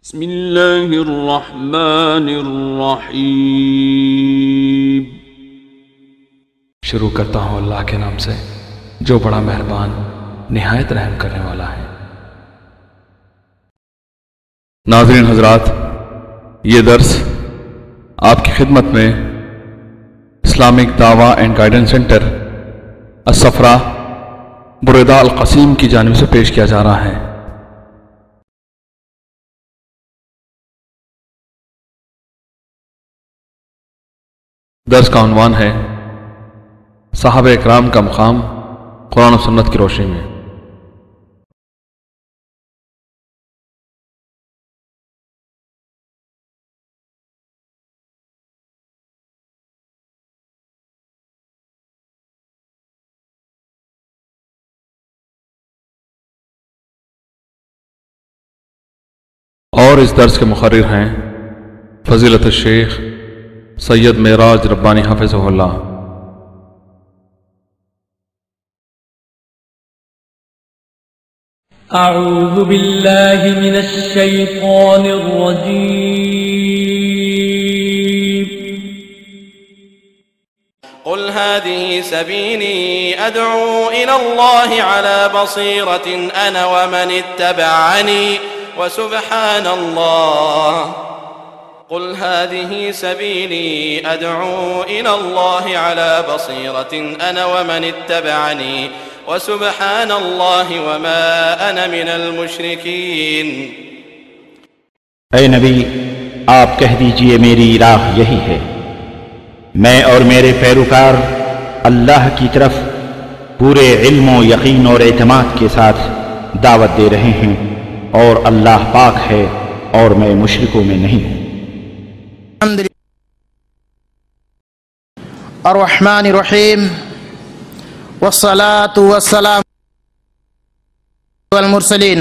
بسم اللہ الرحمن الرحیم۔ شروع کرتا ہوں اللہ کے نام سے جو بڑا مہربان نہایت رحم کرنے والا ہے۔ ناظرین حضرات، یہ درس آپ کی خدمت میں اسلامک دعویٰ اینڈ گائیڈنس سینٹر الصفرا بریدہ القصیم کی جانب سے پیش کیا جا رہا ہے۔ درس کا عنوان ہے صحابہ اکرام کا مقام قرآن و سنت کی روشنی میں۔ اور اس درس کے مقرر ہیں فضیلت الشیخ سید معراج ربانی حفظہ اللہ۔ اعوذ باللہ من الشیطان الرجیم۔ قل هذه سبيلي أدعو إلى الله على بصيرة أنا ومن اتبعني وسبحان الله قل هذه سبيلي أدعو إلى الله على بصيرة أنا ومن اتبعني وسبحان الله وما أنا من المشركين۔ اے نبی، آپ کہہ دیجئے میری راہ یہی ہے، میں اور میرے پیروکار اللہ کی طرف پورے علم و یقین اور اعتماد کے ساتھ دعوت دے رہے ہیں، اور اللہ پاک ہے اور میں مشرکوں میں نہیں ہوں۔ الرحمن الرحیم، والصلاة والسلام والمرسلین،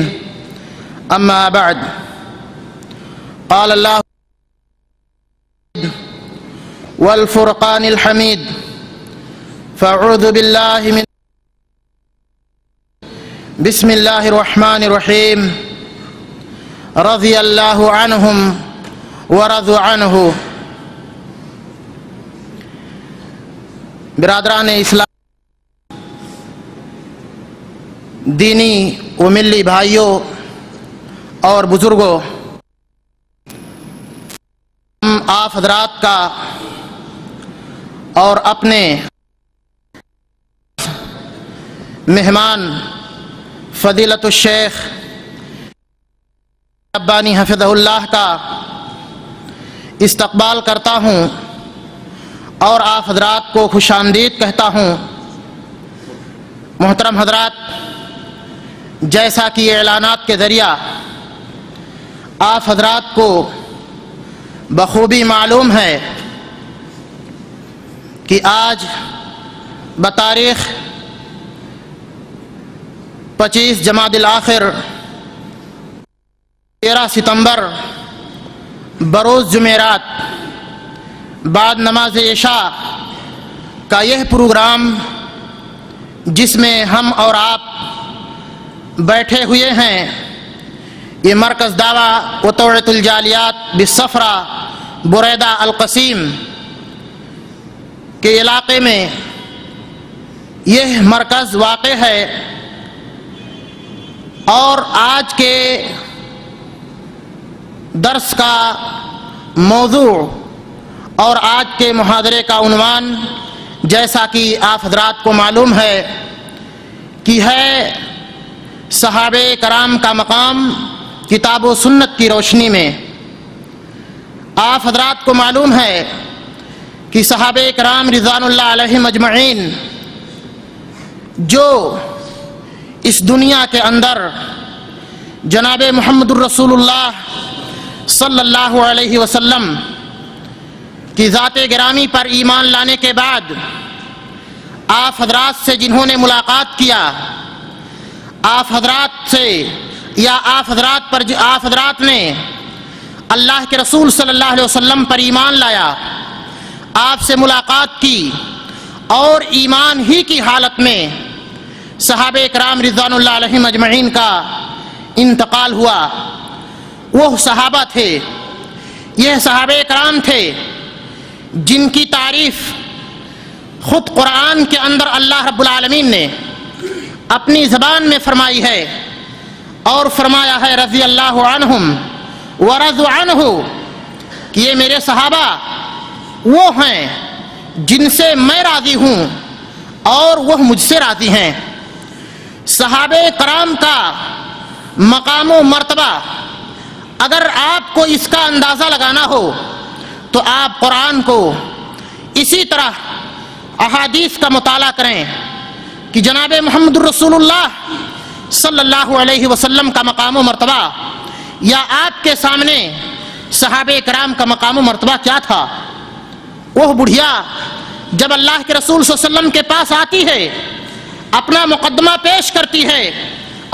اما بعد، قال اللہ والفرقان الحمید، فاعوذ باللہ من بسم اللہ الرحمن الرحیم، رضی اللہ عنہم ورضوا عنہ۔ برادران اسلام، دینی و ملی بھائیوں اور بزرگوں، ہم آپ حضرات کا اور اپنے مہمان فضیلت الشیخ ربانی حفظہ اللہ کا استقبال کرتا ہوں اور آپ حضرات کو خوش آمدید کہتا ہوں۔ محترم حضرات، جیسا کہ اعلانات کے ذریعہ آپ حضرات کو بخوبی معلوم ہے کہ آج بتاریخ 25 جمادی الاخر 13 ستمبر بروز جمعرات بعد نماز عشاء کا یہ پروگرام جس میں ہم اور آپ بیٹھے ہوئے ہیں، یہ مرکز دعویٰ و توعیت الجالیات بالصفرا بریدہ القصیم کے علاقے میں یہ مرکز واقع ہے، اور آج کے درس کا موضوع اور آج کے محاضرے کا عنوان جیسا کہ آپ حضرات کو معلوم ہے کہ ہے صحابہ کرام کا مقام کتاب و سنت کی روشنی میں۔ آپ حضرات کو معلوم ہے کہ صحابہ کرام رضوان اللہ علیہم اجمعین جو اس دنیا کے اندر جناب محمد الرسول اللہ صلی اللہ علیہ وسلم کی ذات گرامی پر ایمان لانے کے بعد آپ حضرات سے جنہوں نے ملاقات کیا، آپ حضرات سے یا آپ حضرات نے اللہ کے رسول صلی اللہ علیہ وسلم پر ایمان لایا، آپ سے ملاقات کی، اور ایمان ہی کی حالت میں صحابہ کرام رضوان اللہ علیہم اجمعین کا انتقال ہوا، وہ صحابہ تھے، یہ صحابہ کرام تھے جن کی تعریف خود قرآن کے اندر اللہ رب العالمین نے اپنی زبان میں فرمائی ہے، اور فرمایا ہے رضی اللہ عنہم ورضوا عنہ کہ یہ میرے صحابہ وہ ہیں جن سے میں راضی ہوں اور وہ مجھ سے راضی ہیں۔ صحابہ کرام کا مقام و مرتبہ اگر آپ کو اس کا اندازہ لگانا ہو تو آپ قرآن کو اسی طرح احادیث کا مطالعہ کریں کہ جناب محمد رسول اللہ صلی اللہ علیہ وسلم کا مقام و مرتبہ یا آپ کے سامنے صحابہ کرام کا مقام و مرتبہ کیا تھا۔ وہ بڑھیا جب اللہ کے رسول صلی اللہ علیہ وسلم کے پاس آتی ہے، اپنا مقدمہ پیش کرتی ہے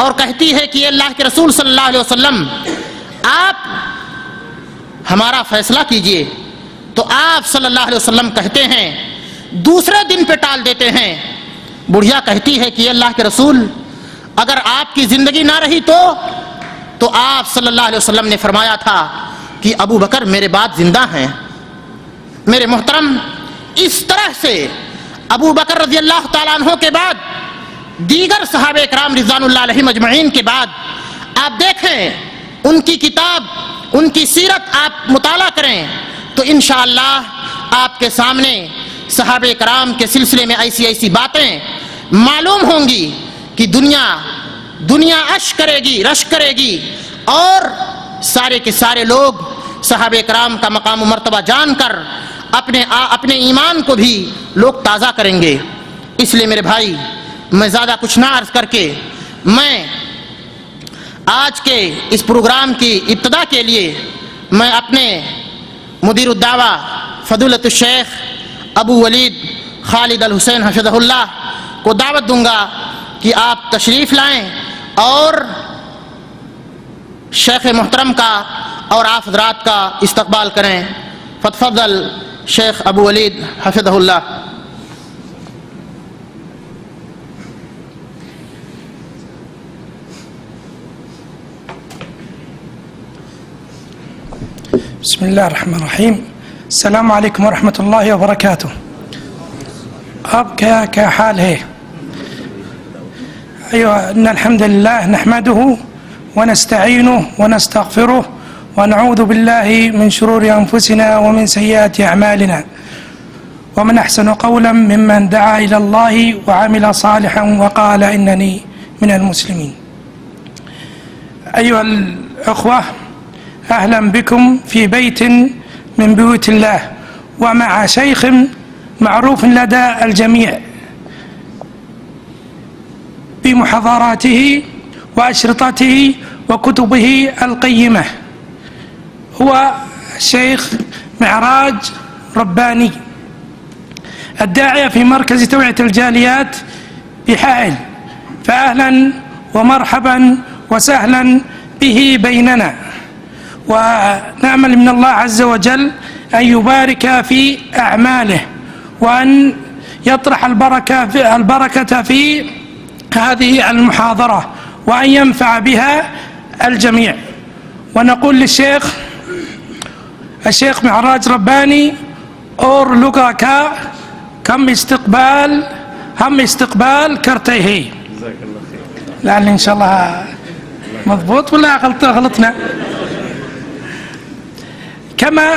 اور کہتی ہے کہ اللہ کے رسول صلی اللہ علیہ وسلم آپ ہمارا فیصلہ کیجئے، تو آپ صلی اللہ علیہ وسلم کہتے ہیں، دوسرے دن پہ ٹال دیتے ہیں۔ بڑھیا کہتی ہے کہ اللہ کے رسول اگر آپ کی زندگی نہ رہی تو آپ صلی اللہ علیہ وسلم نے فرمایا تھا کہ ابو بکر میرے بعد زندہ ہیں۔ میرے محترم، اس طرح سے ابو بکر رضی اللہ تعالیٰ عنہ کے بعد دیگر صحابہ کرام رضوان اللہ علیہم اجمعین کے بعد آپ دیکھیں ان کی کتاب، ان کی سیرت آپ مطالعہ کریں تو انشاءاللہ آپ کے سامنے صحابہ کرام کے سلسلے میں ایسی ایسی باتیں معلوم ہوں گی کہ دنیا عش کرے گی، رش کرے گی، اور سارے کے سارے لوگ صحابہ کرام کا مقام و مرتبہ جان کر اپنے ایمان کو بھی لوگ تازہ کریں گے۔ اس لیے میرے بھائی، میں زیادہ کچھ نہ عرض کر کے میں آج کے اس پروگرام کی ابتدا کے لیے میں اپنے مدیر الدعوہ فضیلت الشیخ ابو ولید خالد الحسین حفظہ اللہ کو دعوت دوں گا کہ آپ تشریف لائیں اور شیخ محترم کا اور آپ حضرات کا استقبال کریں۔ فتفضل شیخ ابو ولید حفظہ اللہ۔ بسم اللہ الرحمن الرحیم۔ السلام علیکم ورحمۃ اللہ وبرکاتہ۔ آپ کیا حال ہے؟ ان الحمد لله نحمده ونستعينه ونستغفره ونعوذ بالله من شرور أنفسنا ومن سيئات أعمالنا، ومن أحسن قولا ممن دعا إلى الله وعمل صالحا وقال إنني من المسلمين۔ أيها الأخوة، أهلا بكم في بيت من بيوت الله ومع شيخ معروف لدى الجميع بمحاضراته وأشرطته وكتبه القيمة، هو الشيخ معراج رباني الداعية في مركز توعية الجاليات بحائل، فأهلا ومرحبا وسهلا به بيننا، ونأمل من الله عز وجل أن يبارك في أعماله وأن يطرح البركة في هذه المحاضرة وأن ينفع بها الجميع۔ ونقول للشيخ معراج رباني اور لوگا کا ہم استقبال کرتے ہیں۔ لعل إن شاء الله مضبوط ولا غلطنا؟ كما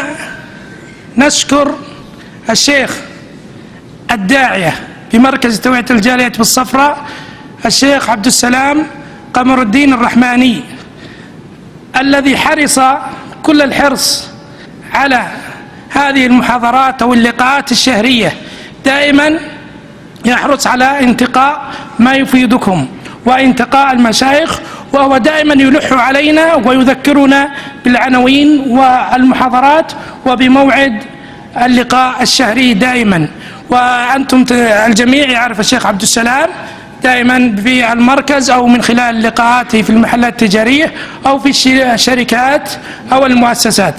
نشكر الشيخ الداعية بمركز توعية الجاليات بالصفراء الشيخ عبد السلام قمر الدين الرحماني، الذي حرص كل الحرص على هذه المحاضرات أو اللقاءات الشهرية، دائما يحرص على انتقاء ما يفيدكم وانتقاء المشايخ، وهو دائما يلح علينا ويذكرنا بالعناوين والمحاضرات وبموعد اللقاء الشهري دائما. وأنتم الجميع يعرف الشيخ عبد السلام دائما في المركز أو من خلال لقاءاته في المحلات التجارية أو في الشركات أو المؤسسات،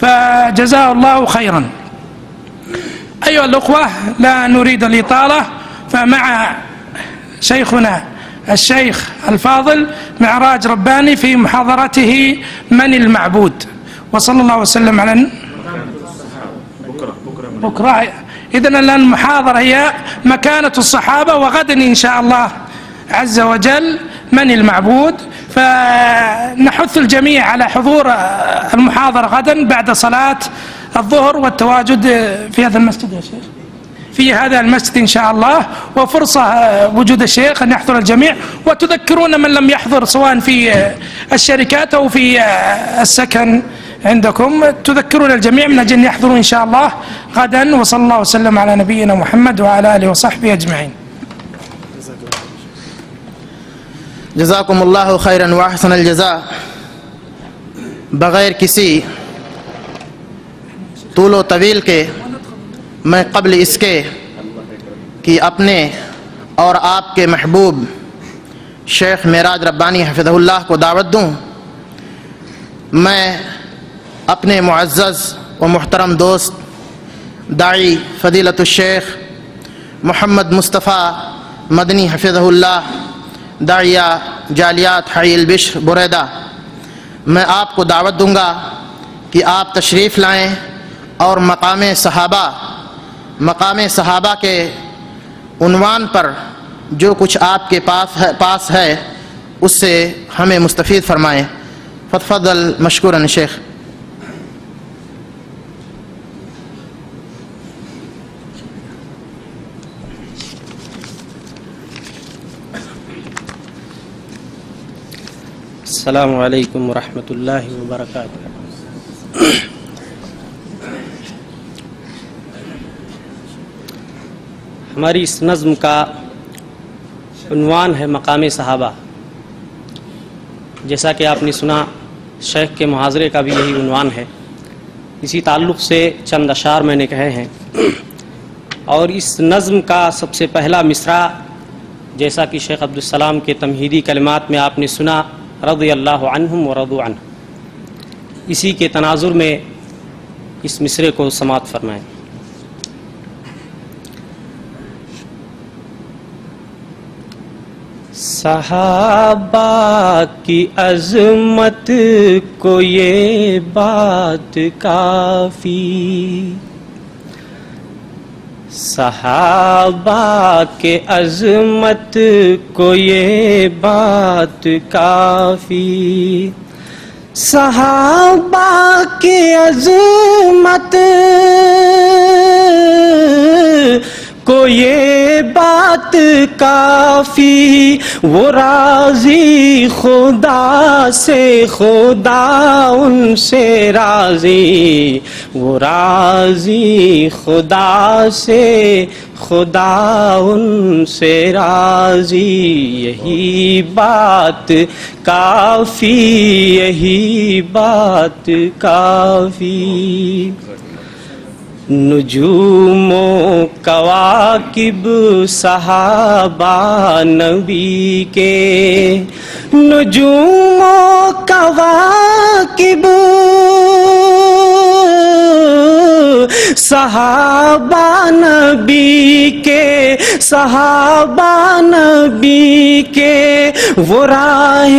فجزاه الله خيرا. أيها الأخوة، لا نريد الإطالة، فمع شيخنا الشيخ الفاضل معراج رباني في محاضرته من المعبود. وصلى الله وسلم على بكرة. إذن الآن المحاضرة هي مكانة الصحابة، وغدا إن شاء الله عز وجل من المعبود. فنحث الجميع على حضور المحاضرة غدا بعد صلاة الظهر والتواجد في هذا المسجد يا شيخ، في هذا المسجد إن شاء الله، وفرصة وجود الشيخ أن يحضر الجميع. وتذكرون من لم يحضر سواء في الشركات أو في السكن عندكم، تذكرون الجميع من أجل أن يحضروا إن شاء الله غدا. وصلى الله وسلم على نبينا محمد وعلى آله وصحبه أجمعين. جزاکم اللہ خیرا واحسن الجزاء. بغیر کسی طول و طویل کے میں قبل اس کے کہ اپنے اور آپ کے محبوب شیخ معراج ربانی حفظہ اللہ کو دعوت دوں، میں اپنے معزز و محترم دوست داعی فضیلت الشیخ محمد مصطفیٰ مدنی حفظہ اللہ، داعیہ جالیات حی البشر بریدہ، میں آپ کو دعوت دوں گا کہ آپ تشریف لائیں اور مقام صحابہ کے عنوان پر جو کچھ آپ کے پاس ہے اس سے ہمیں مستفید فرمائیں. فتفضل مشکورا شیخ. السلام علیکم ورحمۃ اللہ وبرکاتہ. ہماری اس نظم کا عنوان ہے مقام صحابہ. جیسا کہ آپ نے سنا شیخ کے محاضرے کا بھی یہی عنوان ہے. اسی تعلق سے چند اشعار میں نے کہے ہیں، اور اس نظم کا سب سے پہلا مصرع جیسا کہ شیخ عبدالسلام کے تمہیدی کلمات میں آپ نے سنا، رضی اللہ عنہم ورضوا عنہ، اسی کے تناظر میں اس مصرعے کو سماعت فرمائیں. صحابہ کی عظمت کو یہ بات کافی، صحابہ کے عظمت کو یہ بات کافی، صحابہ کی عظمت کو یہ بات کافی، وہ راضی خدا سے خدا ان سے راضی، وہ راضی خدا سے خدا ان سے راضی، یہی بات کافی، یہی بات کافی. نجوم و کواکب صحابہ نبی کے، نجوم و کواکب صحابہ نبی کے، صحابہ نبی کے، وہ راہ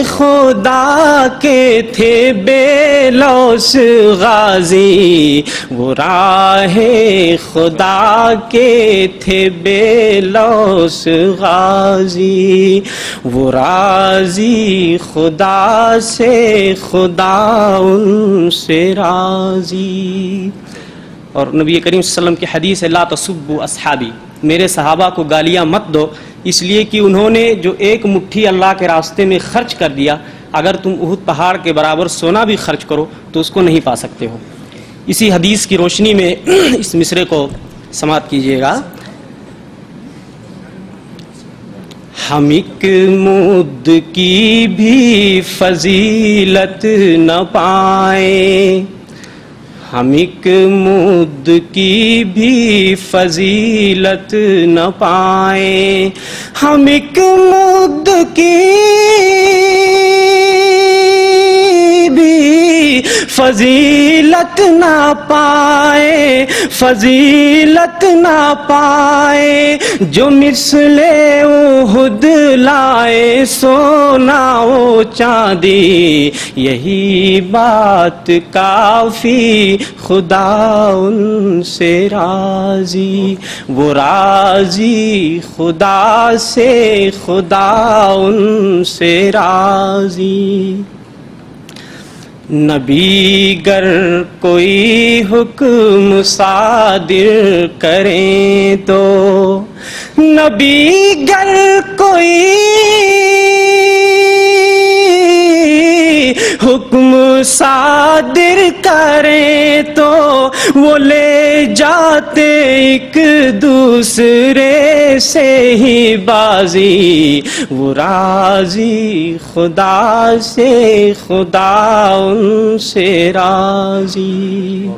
خدا کے تھے بے لوث غازی، وہ راہ خدا کے تھے بے لوث غازی، وہ راضی خدا سے خدا ان سے راضی. اور نبی کریم صلی اللہ علیہ وسلم کی حدیث ہے، لا تسبوا اصحابی، میرے صحابہ کو گالیاں مت دو، اس لیے کہ انہوں نے جو ایک مٹھی اللہ کے راستے میں خرچ کر دیا، اگر تم احد پہاڑ کے برابر سونا بھی خرچ کرو تو اس کو نہیں پا سکتے ہو. اسی حدیث کی روشنی میں اس مصرعے کو سماعت کیجیے گا. ہم ایک مد کی بھی فضیلت نہ پائیں، ہم ایک مد کی بھی فضیلت نہ پائیں، ہم ایک مد کی بھی فضیلت نہ پائے، فضیلت نہ پائے، جو مثل احد لائے سونا و چاندی، یہی بات کافی خدا ان سے راضی، وہ راضی خدا سے، خدا ان سے راضی۔ نبی گر کوئی حکم صادر کریں تو، نبی گر کوئی حکم صادر کریں تو، وہ لے جاتے ایک دوسرے سے ہی بازی، وہ راضی خدا سے، خدا ان سے راضی۔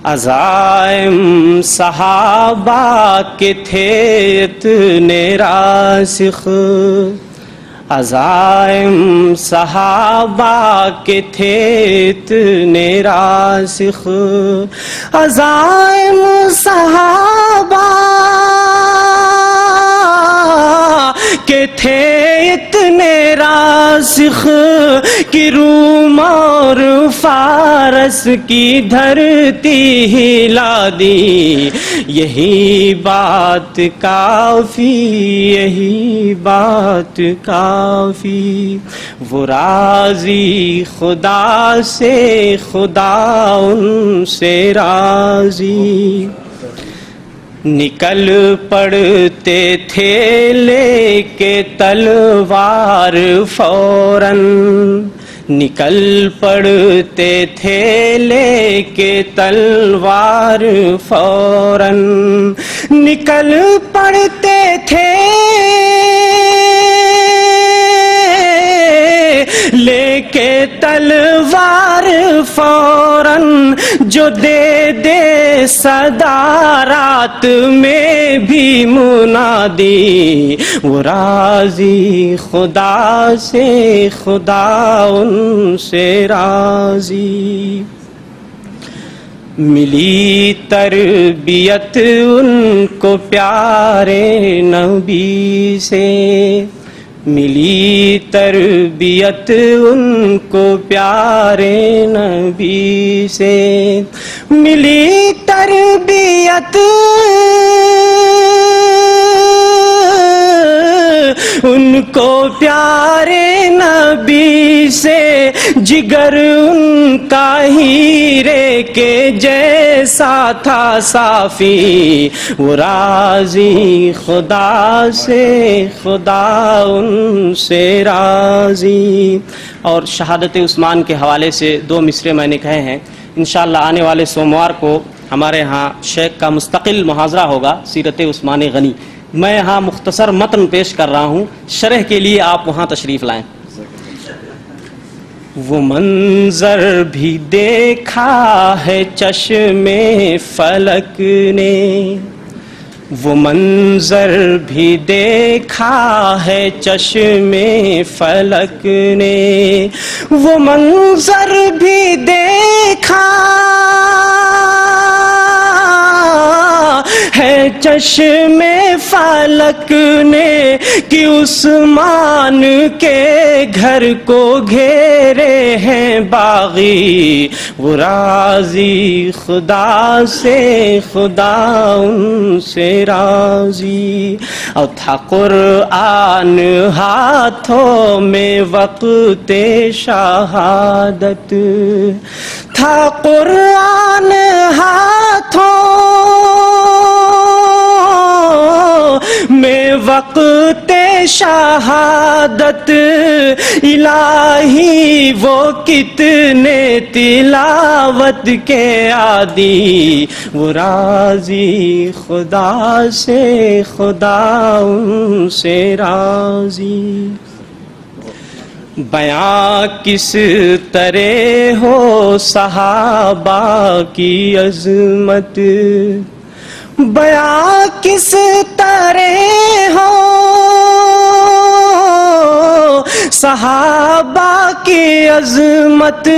عزائم صحابہ کے تھے اتنے راسخ، عزائم صحابہ کے تھے اتنے راسخ، عزائم صحابہ کے تھے اتنے راسخ کہ روم اور فارس کی دھرتی ہلا دی، یہی بات کافی، یہی بات کافی، وہ راضی خدا سے، خدا ان سے راضی۔ نکل پڑتے تھے لے کے تلوار فوراً، نکل پڑتے تھے لے کے تلوار فوراً، نکل پڑتے تھے لے کے تلوار فوراً، جو دے دے صدارات میں بھی منادی، وہ راضی خدا سے، خدا ان سے راضی۔ ملی تربیت ان کو پیارے نبی سے، ملی تربیت ان کو پیارے نبی سے، ملی تربیت ان کو پیارے نبی سے، جگر ان کا ہیرے کے جیسا تھا صافی، وہ راضی خدا سے، خدا ان سے راضی۔ اور شہادت عثمان کے حوالے سے دو مصرے میں نے کہے ہیں، انشاءاللہ آنے والے سوموار کو ہمارے ہاں شیخ کا مستقل محاضرہ ہوگا سیرت عثمان غنی، میں یہاں مختصر متن پیش کر رہا ہوں، شرح کے لیے آپ وہاں تشریف لائیں۔ وہ منظر بھی دیکھا ہے چشم فلک نے، وہ منظر بھی دیکھا ہے چشم فلک نے، وہ منظر بھی دیکھا ہے چشم فلک نے، کہ عثمان کے گھر کو گھیرے ہیں باغی، وہ راضی خدا سے، خدا ان سے راضی۔ اور تھا قرآن ہاتھوں میں وقت شہادت، تھا قرآن ہاتھوں میں وقت شہادت، الہی وہ کتنے تلاوت کے عادی، وہ راضی خدا سے، خدا ان سے راضی۔ بیاں کس طرح ہو صحابہ کی عظمت، بیاں کس طرح ہو صحابہ کی عظمت،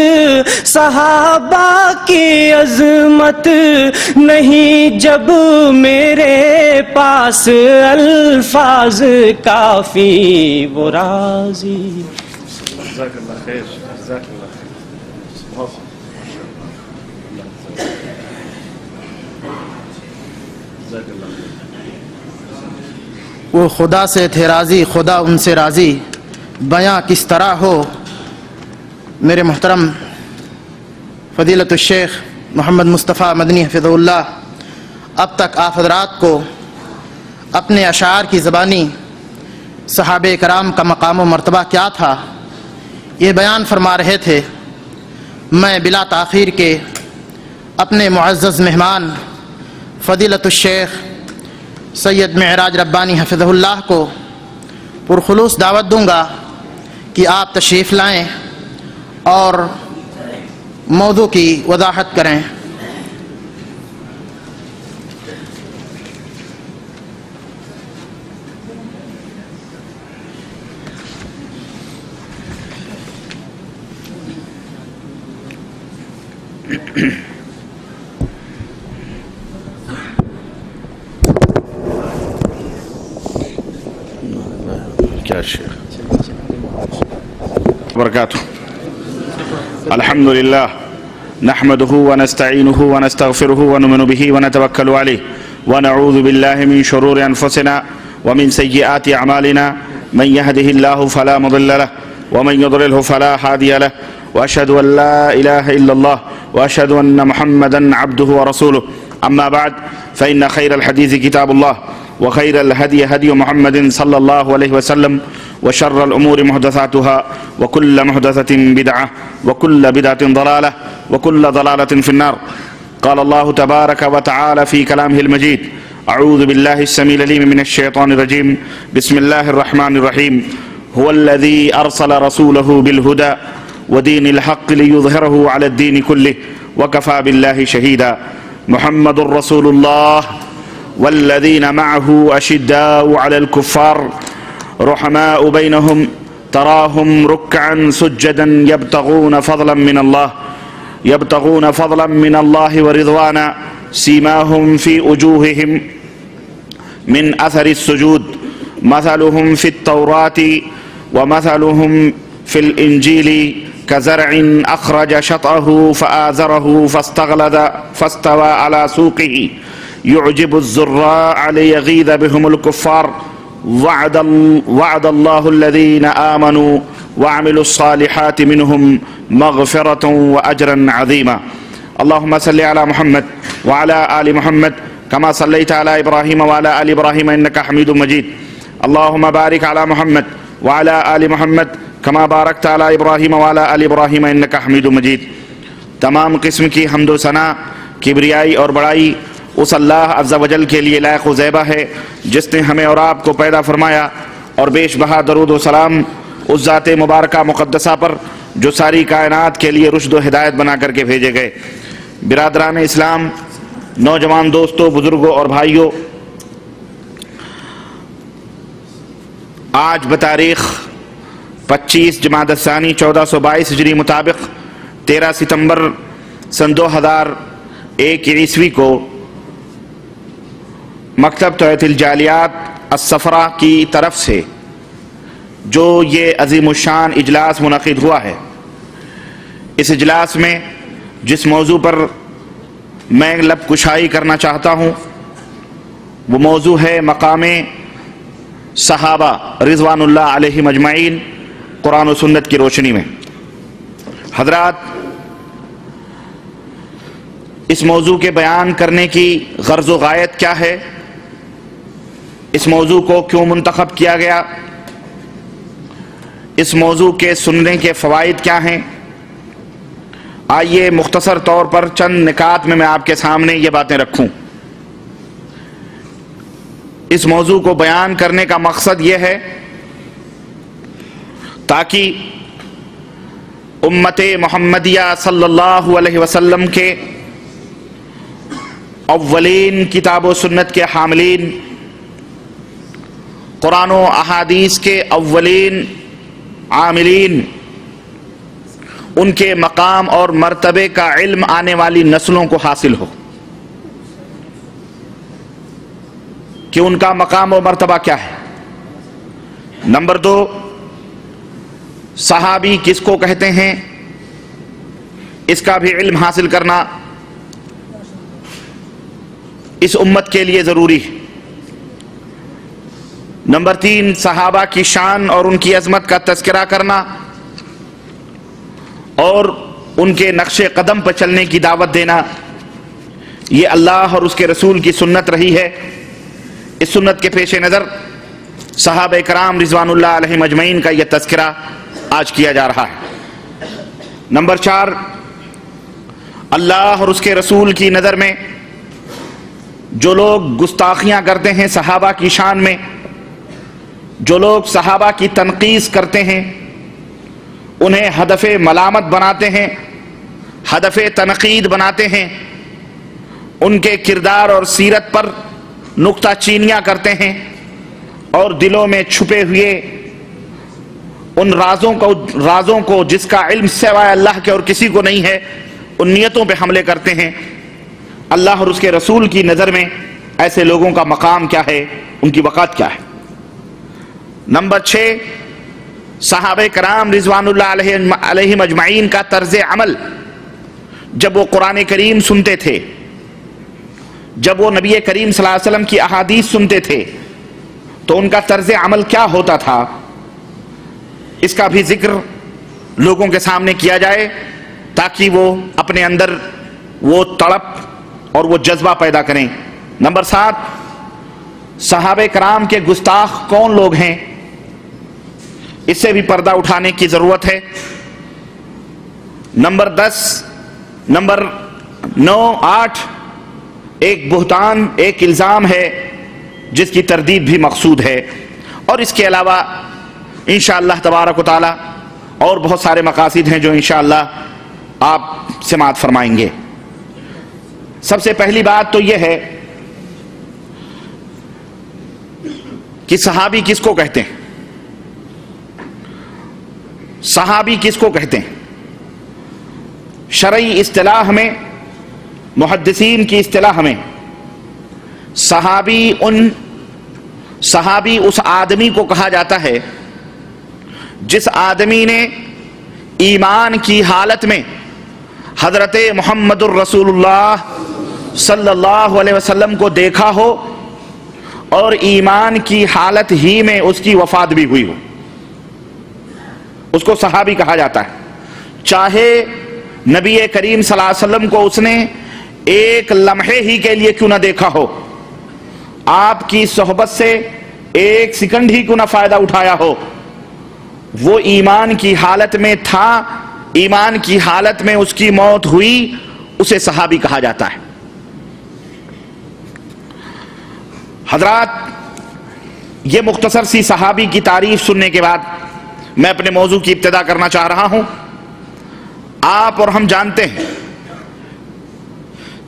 صحابہ کی عظمت نہیں جب میرے پاس الفاظ کافی وہ راضی۔ جزاک اللہ خیر، جزاک اللہ خیر۔ وہ خدا سے تھے راضی، خدا ان سے راضی، بیاں کس طرح ہو۔ میرے محترم فضیلت الشیخ محمد مصطفیٰ مدنی حفظہ اللہ اب تک آپ حضرات کو اپنے اشعار کی زبانی صحابہ کرام کا مقام و مرتبہ کیا تھا یہ بیان فرما رہے تھے۔ میں بلا تاخیر کے اپنے معزز مہمان فضیلت الشیخ سید معراج ربانی حفظہ اللہ کو پرخلوص دعوت دوں گا کہ آپ تشریف لائیں اور موضوع کی وضاحت کریں۔ وبركاته. الحمد لله نحمده ونستعينه ونستغفره ونؤمن به ونتوكل عليه ونعوذ بالله من شرور أنفسنا ومن سيئات أعمالنا من يهده الله فلا مضل له ومن يضلله فلا هادي له وأشهد أن لا إله إلا الله وأشهد أن محمدا عبده ورسوله. أما بعد فإن خير الحديث كتاب الله وخير الهدي هدي محمد صلى الله عليه وسلم وشر الأمور محدثاتها وكل محدثة بدعة وكل بدعة ضلالة وكل ضلالة في النار. قال الله تبارك وتعالى في كلامه المجيد: أعوذ بالله السميع العليم من الشيطان الرجيم. بسم الله الرحمن الرحيم. هو الذي أرسل رسوله بالهدى ودين الحق ليظهره على الدين كله وكفى بالله شهيدا. محمد رسول الله والذين معه أشداء على الكفار رحماء بينهم تراهم ركعا سجدا يبتغون فضلا من الله ورضوانا سيماهم في وجوههم من أثر السجود مثلهم في التوراة ومثلهم في الإنجيل كزرع أخرج شطأه فآزره فاستغلظ فاستوى على سوقه يعجب الزراع ليغيظ بهم الكفار. وعد الله الذين آمنوا وعملوا الصالحات منهم مغفرة وأجرا عظيما. اللهم صل على محمد وعلى آل محمد كما صليت على إبراهيم وعلى آل إبراهيم إنك حميد مجيد. اللهم بارك على محمد وعلى آل محمد كما باركت على إبراهيم وعلى آل إبراهيم إنك حميد مجيد. تمام قسم کی حمد و ثنا، کبریائی اور بڑائی اس اللہ عز و جل کے لیے لائق و زیبہ ہے جس نے ہمیں اور آپ کو پیدا فرمایا، اور بیش بہا درود و سلام اس ذات مبارکہ مقدسہ پر جو ساری کائنات کے لیے رشد و ہدایت بنا کر کے بھیجے گئے. برادران اسلام، نوجوان دوستوں، بزرگوں اور بھائیوں، آج بتاریخ 25 جمادی الثانی 1422 ہجری مطابق 13 ستمبر سن 2001 عیسوی کو مکتب توحید الجالیات الصفرا کی طرف سے جو یہ عظیم الشان اجلاس منعقد ہوا ہے، اس اجلاس میں جس موضوع پر میں لب کشائی کرنا چاہتا ہوں وہ موضوع ہے مقام صحابہ رضوان اللہ علیہم اجمعین قرآن و سنت کی روشنی میں. حضرات، اس موضوع کے بیان کرنے کی غرض و غایت کیا ہے؟ اس موضوع کو کیوں منتخب کیا گیا؟ اس موضوع کے سننے کے فوائد کیا ہیں؟ آئیے مختصر طور پر چند نکات میں آپ کے سامنے یہ باتیں رکھوں. اس موضوع کو بیان کرنے کا مقصد یہ ہے تاکہ امت محمدیہ صلی اللہ علیہ وسلم کے اولین کتاب و سنت کے حاملین، قرآن و احادیث کے اولین عاملین ان کے مقام اور مرتبے کا علم آنے والی نسلوں کو حاصل ہو کہ ان کا مقام و مرتبہ کیا ہے۔ نمبر 2، صحابی کس کو کہتے ہیں اس کا بھی علم حاصل کرنا اس امت کے لیے ضروری ہے۔ نمبر 3، صحابہ کی شان اور ان کی عظمت کا تذکرہ کرنا اور ان کے نقش قدم پر چلنے کی دعوت دینا، یہ اللہ اور اس کے رسول کی سنت رہی ہے۔ اس سنت کے پیش نظر صحابہ کرام رضوان اللہ علیہم اجمعین کا یہ تذکرہ آج کیا جا رہا ہے۔ نمبر 4، اللہ اور اس کے رسول کی نظر میں جو لوگ گستاخیاں کرتے ہیں صحابہ کی شان میں، جو لوگ صحابہ کی تنقیص کرتے ہیں، انہیں ہدف ملامت بناتے ہیں، ہدف تنقید بناتے ہیں، ان کے کردار اور سیرت پر نکتہ چینیاں کرتے ہیں اور دلوں میں چھپے ہوئے ان رازوں کو جس کا علم سوائے اللہ کے اور کسی کو نہیں ہے، ان نیتوں پہ حملے کرتے ہیں، اللہ اور اس کے رسول کی نظر میں ایسے لوگوں کا مقام کیا ہے، ان کی وقعت کیا ہے۔ نمبر 6، صحابہ کرام رضوان اللہ علیہم اجمعین کا طرز عمل، جب وہ قرآن کریم سنتے تھے، جب وہ نبی کریم صلی اللہ علیہ وسلم کی احادیث سنتے تھے، تو ان کا طرز عمل کیا ہوتا تھا، اس کا بھی ذکر لوگوں کے سامنے کیا جائے تاکہ وہ اپنے اندر وہ تڑپ اور وہ جذبہ پیدا کریں۔ نمبر 7، صحابہ کرام کے گستاخ کون لوگ ہیں، اس سے بھی پردہ اٹھانے کی ضرورت ہے۔ نمبر 10، نمبر 9، 8، ایک بہتان، ایک الزام ہے جس کی تردید بھی مقصود ہے، اور اس کے علاوہ انشاءاللہ تبارک و تعالی اور بہت سارے مقاصد ہیں جو انشاءاللہ آپ سماعت فرمائیں گے۔ سب سے پہلی بات تو یہ ہے کہ صحابی کس کو کہتے ہیں، صحابی کس کو کہتے ہیں۔ شرعی اصطلاح میں، محدثین کی اصطلاح میں، صحابی اس آدمی کو کہا جاتا ہے جس آدمی نے ایمان کی حالت میں حضرت محمد الرسول اللہ صلی اللہ علیہ وسلم کو دیکھا ہو اور ایمان کی حالت ہی میں اس کی وفات بھی ہوئی ہو، اس کو صحابی کہا جاتا ہے، چاہے نبی کریم صلی اللہ علیہ وسلم کو اس نے ایک لمحے ہی کے لیے کیوں نہ دیکھا ہو، آپ کی صحبت سے ایک سیکنڈ ہی کیوں نہ فائدہ اٹھایا ہو، وہ ایمان کی حالت میں تھا، ایمان کی حالت میں اس کی موت ہوئی، اسے صحابی کہا جاتا ہے۔ حضرات، یہ مختصر سی صحابی کی تعریف سننے کے بعد میں اپنے موضوع کی ابتدا کرنا چاہ رہا ہوں۔ آپ اور ہم جانتے ہیں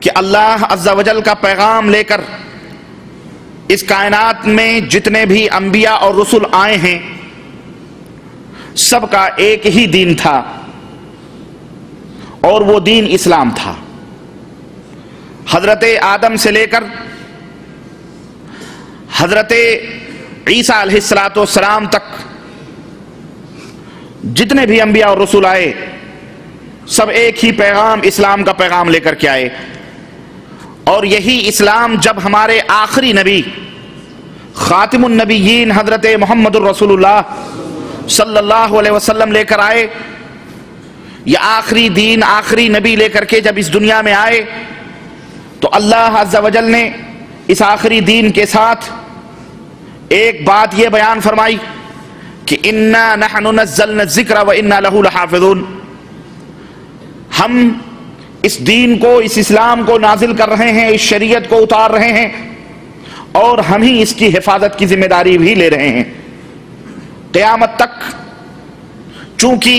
کہ اللہ عز و جل کا پیغام لے کر اس کائنات میں جتنے بھی انبیاء اور رسل آئے ہیں، سب کا ایک ہی دین تھا، اور وہ دین اسلام تھا۔ حضرت آدم سے لے کر حضرت عیسیٰ علیہ السلام تک جتنے بھی انبیاء اور رسول آئے، سب ایک ہی پیغام، اسلام کا پیغام لے کر کے آئے، اور یہی اسلام جب ہمارے آخری نبی خاتم النبیین حضرت محمد الرسول اللہ صلی اللہ علیہ وسلم لے کر آئے، یہ آخری دین، آخری نبی لے کر کے جب اس دنیا میں آئے، تو اللہ عز و جل نے اس آخری دین کے ساتھ ایک بات یہ بیان فرمائی کہ اِنَّا نَحْنُ نَزَّلْنَا الذِّكْرَ وَإِنَّا لَهُ لَحَافِظُونَ، ہم اس دین کو، اس اسلام کو نازل کر رہے ہیں، اس شریعت کو اتار رہے ہیں، اور ہم ہی اس کی حفاظت کی ذمہ داری بھی لے رہے ہیں قیامت تک۔ چونکہ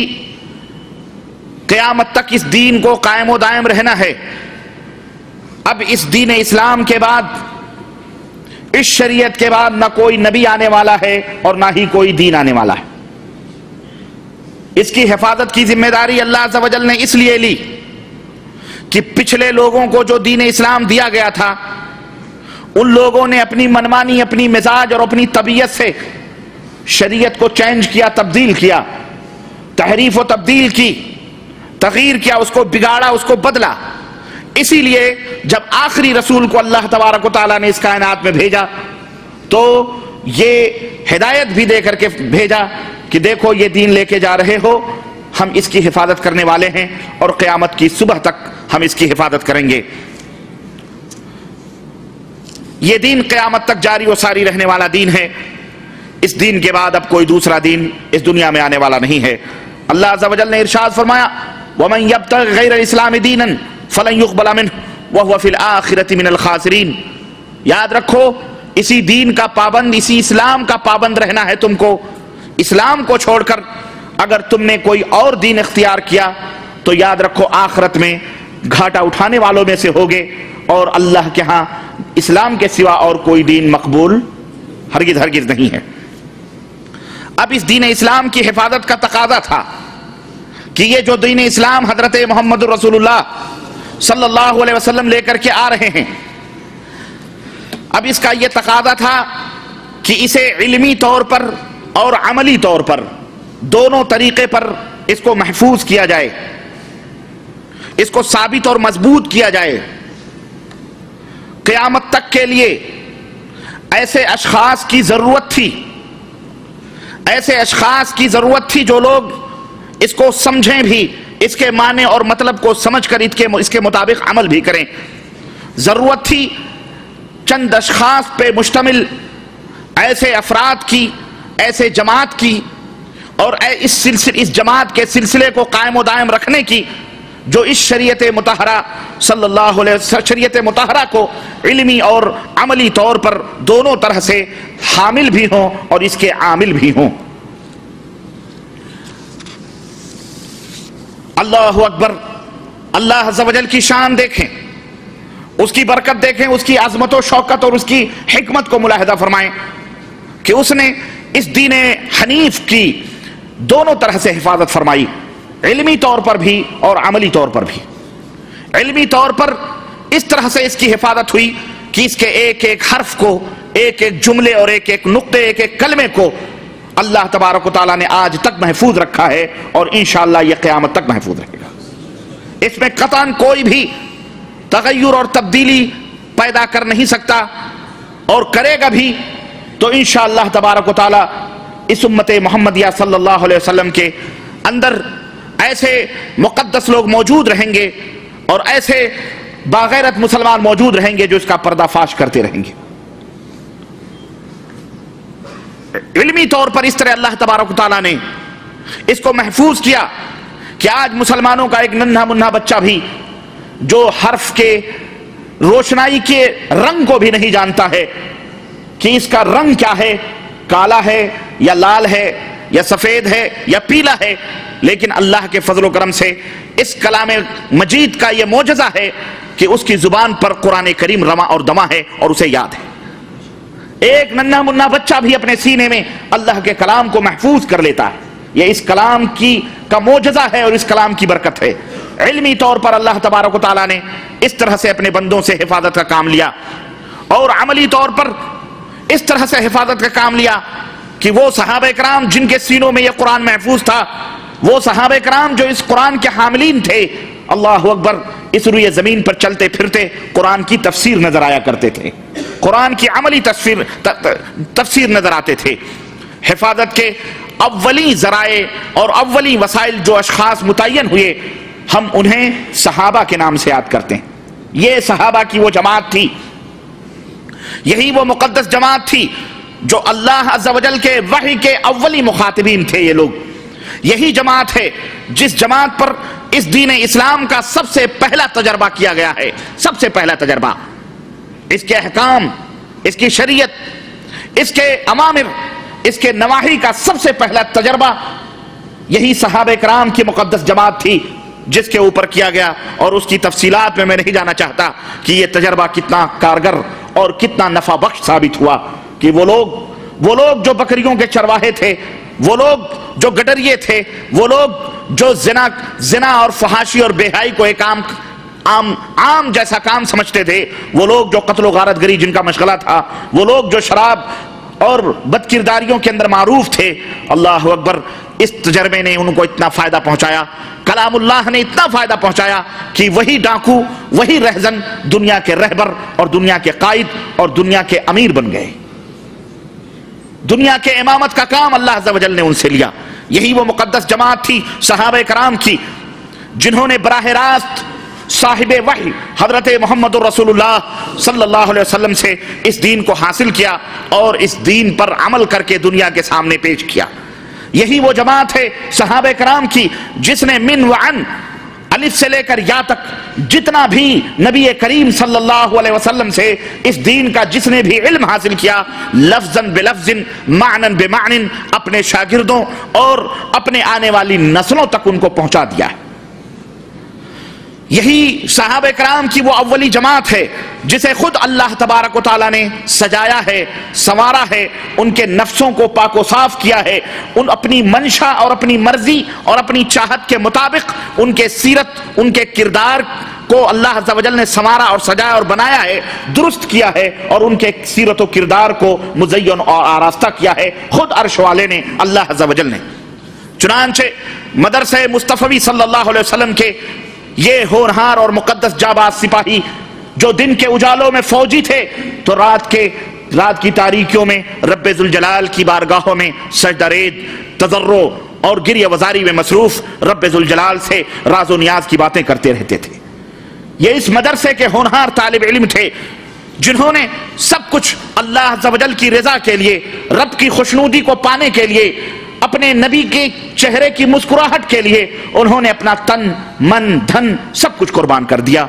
قیامت تک اس دین کو قائم و دائم رہنا ہے، اب اس دین اسلام کے بعد، اس شریعت کے بعد نہ کوئی نبی آنے والا ہے اور نہ ہی کوئی دین آنے والا ہے۔ اس کی حفاظت کی ذمہ داری اللہ عز و جل نے اس لیے لی کہ پچھلے لوگوں کو جو دین اسلام دیا گیا تھا ان لوگوں نے اپنی منمانی، اپنی مزاج اور اپنی طبیعت سے شریعت کو چینج کیا، تبدیل کیا، تحریف و تبدیل کی، تغییر کیا، اس کو بگاڑا، اس کو بدلا۔ اسی لیے جب آخری رسول کو اللہ تبارک و تعالیٰ نے اس کائنات میں بھیجا تو یہ ہدایت بھی دے کر کے بھیجا کہ دیکھو یہ دین لے کے جا رہے ہو، ہم اس کی حفاظت کرنے والے ہیں اور قیامت کی صبح تک ہم اس کی حفاظت کریں گے۔ یہ دین قیامت تک جاری و ساری رہنے والا دین ہے۔ اس دین کے بعد اب کوئی دوسرا دین اس دنیا میں آنے والا نہیں ہے۔ اللہ عز و جل نے ارشاد فرمایا وَمَن يَبْتَغِ غَيْرَ الْإِسْلَامِ دِينًا فَلَن يُقْبَلَ مِنْهُ وَهُوَ فِي الْآخِرَةِ مِنَ الْخَاسِرِينَ۔ یاد رکھو اسی دین کا پابند، اسی اسلام کا پابند رہنا ہے تم کو۔ اسلام کو چھوڑ کر اگر تم نے کوئی اور دین اختیار کیا تو یاد رکھو آخرت میں گھاٹا اٹھانے والوں میں سے ہوگے، اور اللہ کے ہاں اسلام کے سوا اور کوئی دین مقبول ہرگز ہرگز نہیں ہے۔ اب اس دین اسلام کی حفاظت کا تقاضا تھا کہ یہ جو دین اسلام حضرت محمد رسول اللہ صلی اللہ علیہ وسلم لے کر کے آ رہے ہیں، اب اس کا یہ تقاضا تھا کہ اسے علمی طور پر اور عملی طور پر دونوں طریقے پر اس کو محفوظ کیا جائے، اس کو ثابت اور مضبوط کیا جائے۔ قیامت تک کے لیے ایسے اشخاص کی ضرورت تھی، ایسے اشخاص کی ضرورت تھی جو لوگ اس کو سمجھیں بھی، اس کے معنی اور مطلب کو سمجھ کر اس کے مطابق عمل بھی کریں۔ ضرورت تھی چند اشخاص پہ مشتمل ایسے افراد کی، ایسے جماعت کی، اور اس جماعت کے سلسلے کو قائم و دائم رکھنے کی جو اس شریعت مطہرہ صلی اللہ علیہ وسلم شریعت مطہرہ کو علمی اور عملی طور پر دونوں طرح سے حامل بھی ہوں اور اس کے عامل بھی ہوں۔ اللہ اکبر! اللہ عز و جل کی شان دیکھیں، اس کی برکت دیکھیں، اس کی عظمت و شوکت اور اس کی حکمت کو ملاحظہ فرمائیں کہ اس نے اس دین حنیف کی دونوں طرح سے حفاظت فرمائی، علمی طور پر بھی اور عملی طور پر بھی۔ علمی طور پر اس طرح سے اس کی حفاظت ہوئی کہ اس کے ایک ایک حرف کو، ایک ایک جملے اور ایک ایک نقطے، ایک ایک کلمے کو اللہ تبارک و تعالیٰ نے آج تک محفوظ رکھا ہے اور انشاءاللہ یہ قیامت تک محفوظ رہے گا۔ اس میں قطعاً کوئی بھی تغیر اور تبدیلی پیدا کر نہیں سکتا، اور کرے گا بھی تو انشاءاللہ تبارک و تعالیٰ اس امت محمدیہ صلی اللہ علیہ وسلم کے اندر ایسے مقدس لوگ موجود رہیں گے اور ایسے باغیرت مسلمان موجود رہیں گے جو اس کا پردہ فاش کرتے رہیں گے۔ علمی طور پر اس طرح اللہ تبارک و تعالیٰ نے اس کو محفوظ کیا کہ آج مسلمانوں کا ایک ننھا منھا بچہ بھی جو حرف کے روشنائی کے رنگ کو بھی نہیں جانتا ہے کہ اس کا رنگ کیا ہے، کالا ہے یا لال ہے یا سفید ہے یا پیلا ہے، لیکن اللہ کے فضل و کرم سے اس کلام مجید کا یہ معجزہ ہے کہ اس کی زبان پر قرآن کریم رواں اور دماں ہے اور اسے یاد ہے۔ ایک ننھا منھا بچہ بھی اپنے سینے میں اللہ کے کلام کو محفوظ کر لیتا ہے۔ یہ اس کلام کا معجزہ ہے اور اس کلام کی برکت ہے۔ علمی طور پر اللہ تبارک و تعالیٰ نے اس طرح سے اپنے بندوں سے حفاظت کا کام لیا، اور عملی طور پر اس طرح سے حفاظت کا کام لیا کہ وہ صحابہ کرام جن کے سینوں میں یہ قرآن محفوظ تھا، وہ صحابہ کرام جو اس قرآن کے حاملین تھے، اللہ اکبر، اس روئے زمین پر چلتے پھرتے قرآن کی تفسیر نظر آیا کرتے تھے، قرآن کی عملی تفسیر نظر آتے تھے۔ حفاظت کے اولی ذرائع اور اولی وسائل جو اشخاص متعین ہوئے، ہم انہیں صحابہ کے نام سے یاد کرتے ہیں۔ یہ صحابہ کی وہ جماعت تھی، یہی وہ مقدس جماعت تھی جو اللہ عز و جل کے وحی کے اولی مخاطبین تھے۔ یہ لوگ، یہی جماعت ہے جس جماعت پر اس دین اسلام کا سب سے پہلا تجربہ کیا گیا ہے، سب سے پہلا تجربہ، اس کے احکام، اس کی شریعت، اس کے اوامر، اس کے نواہی کا سب سے پہلا تجربہ یہی صحابہ کرام کی مقدس جماعت تھی جس کے اوپر کیا گیا، اور اس کی تفصیلات میں نہیں جانا چاہتا کہ یہ تجربہ کتنا کارگر اور کتنا نفع بخش ثابت ہوا کہ وہ لوگ جو بکریوں کے چرواہے تھے، وہ لوگ جو گڈریے تھے، وہ لوگ جو زنا اور فحاشی اور بے حیائی کو ایک عام جیسا کام سمجھتے تھے، وہ لوگ جو قتل و غارت گری جن کا مشغلہ تھا، وہ لوگ جو شراب اور بد کرداریوں کے اندر معروف تھے، اللہ اکبر، اس تجربے نے ان کو اتنا فائدہ پہنچایا، کلام اللہ نے اتنا فائدہ پہنچایا کہ وہی ڈاکو، وہی رہزن دنیا کے رہبر اور دنیا کے قائد اور دنیا کے امیر بن گئے۔ دنیا کے امامت کا کام اللہ عز و جل نے ان سے لیا۔ یہی وہ مقدس جماعت تھی صحابہ کرام کی، جنہوں نے براہ راست صاحب وحی حضرت محمد رسول اللہ صلی اللہ علیہ وسلم سے اس دین کو حاصل کیا اور اس دین پر عمل کر کے دنیا کے سامنے پیش کیا۔ یہی وہ جماعت ہے صحابہ کرام کی جس نے من وعن، الف سے لے کر یا تک جتنا بھی نبی کریم صلی اللہ علیہ وسلم سے اس دین کا جس نے بھی علم حاصل کیا، لفظاً بلفظ، معناً بمعنن، اپنے شاگردوں اور اپنے آنے والی نسلوں تک ان کو پہنچا دیا ہے۔ یہی صحابہ کرام کی وہ اولی جماعت ہے جسے خود اللہ تبارک و تعالیٰ نے سجایا ہے، سنوارا ہے، ان کے نفسوں کو پاک و صاف کیا ہے، ان اپنی منشا اور اپنی مرضی اور اپنی چاہت کے مطابق ان کے سیرت، ان کے کردار کو اللہ عز و جل نے سنوارا اور سجایا اور بنایا ہے، درست کیا ہے، اور ان کے سیرت و کردار کو مزین اور آراستہ کیا ہے خود عرش والے نے، اللہ عز و جل نے۔ چنانچہ مدرسہ مصطفی صلی اللہ علیہ وسلم کے یہ ہونہار اور مقدس جاباز سپاہی جو دن کے اجالوں میں فوجی تھے تو رات کی تاریکیوں میں رب ذوالجلال کی بارگاہوں میں سجدہ ریز، تضرع اور گریہ وزاری میں مصروف رب ذوالجلال سے راز و نیاز کی باتیں کرتے رہتے تھے۔ یہ اس مدرسے کے ہونہار طالب علم تھے جنہوں نے سب کچھ اللہ عز و جل کی رضا کے لیے، رب کی خوشنودی کو پانے کے لیے، اپنے نبی کے چہرے کی مسکراہٹ کے لیے انہوں نے اپنا تن، من، دھن سب کچھ قربان کر دیا۔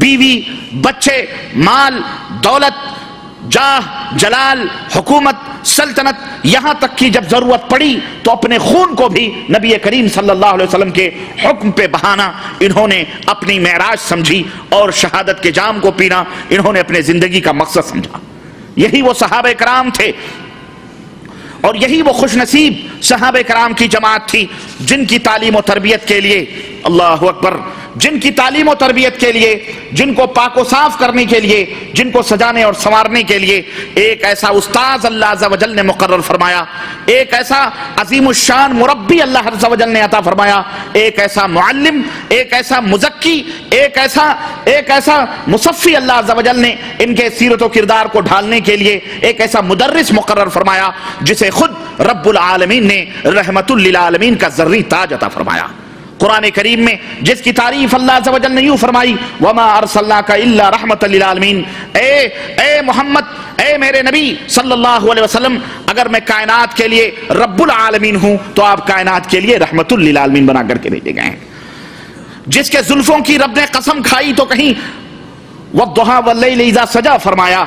بیوی، بچے، مال، دولت، جاہ، جلال، حکومت، سلطنت، یہاں تک کہ جب ضرورت پڑی تو اپنے خون کو بھی نبی کریم صلی اللہ علیہ وسلم کے حکم پہ بہانا انہوں نے اپنی معراج سمجھی، اور شہادت کے جام کو پینا انہوں نے اپنے زندگی کا مقصد سمجھا۔ یہی وہ صحابہ کرام تھے، اور یہی وہ خوش نصیب صحابہ کرام کی جماعت تھی جن کی تعلیم و تربیت کے لیے، اللہ اکبر، جن کی تعلیم و تربیت کے لیے، جن کو پاک و صاف کرنے کے لیے، جن کو سجانے اور سنوارنے کے لیے ایک ایسا استاذ اللہ عز و جل نے مقرر فرمایا، ایک ایسا عظیم الشان مربی اللہ عز و جل نے عطا فرمایا، ایک ایسا معلم، ایک ایسا مزکی، ایک ایسا مصفی اللہ عز و جل نے ان کے سیرت و کردار کو ڈھالنے کے لیے ایک ایسا مدرس مقرر فرمایا جسے خود رب العالمین نے رحمت للعالمین کا زرعی تاج عطا فرمایا۔ قرآن کریم میں جس کی تعریف اللہ عز و جل نے یوں فرمائی، وَمَا أَرْسَلْنَاكَ إِلَّا رَحْمَةً لِلْعَالَمِينَ، اے محمد، اے میرے نبی صلی اللہ علیہ وسلم، اگر میں کائنات کے لیے رب العالمین ہوں تو آپ کائنات کے لیے رحمت للعالمین بنا کر کے بھیجے گئے ہیں۔ جس کے زلفوں کی رب نے قسم کھائی تو کہیں وَالضُّحَىٰ وَاللَّيْلِ إِذَا سَجَىٰ فرمایا،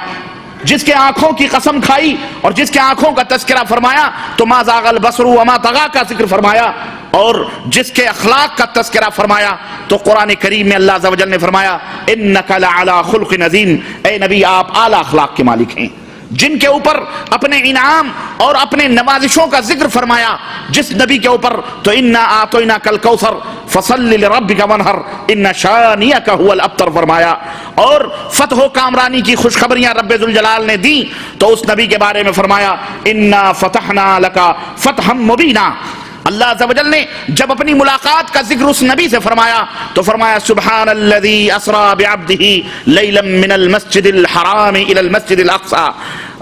جس کے آنکھوں کی قسم کھائی اور جس کے آنکھوں کا تذکرہ فرمایا تو ما زاغ البصر وما طغیٰ کا ذکر فرمایا، اور جس کے اخلاق کا تذکرہ فرمایا تو قرآن کریم میں اللہ عز و جل نے فرمایا انک لعلی خلق عظیم، اے نبی آپ اعلیٰ اخلاق کے مالک ہیں۔ جن کے اوپر اپنے انعام اور اپنے نوازشوں کا ذکر فرمایا، جس نبی کے اوپر تو انا اعطیناک الکوثر فصلی لربک وانحر ان شانئک ھو الابتر فرمایا، اور فتح و کامرانی کی خوشخبریاں رب ذوالجلال نے دی تو اس نبی کے بارے میں فرمایا انا فتحنا لک فتحا مبینا۔ اللہ عز و جل نے جب اپنی ملاقات کا ذکر اس نبی سے فرمایا تو فرمایا سبحان الذی اسری بعبدہ لیلا من المسجد الحرام الى المسجد الاقصی۔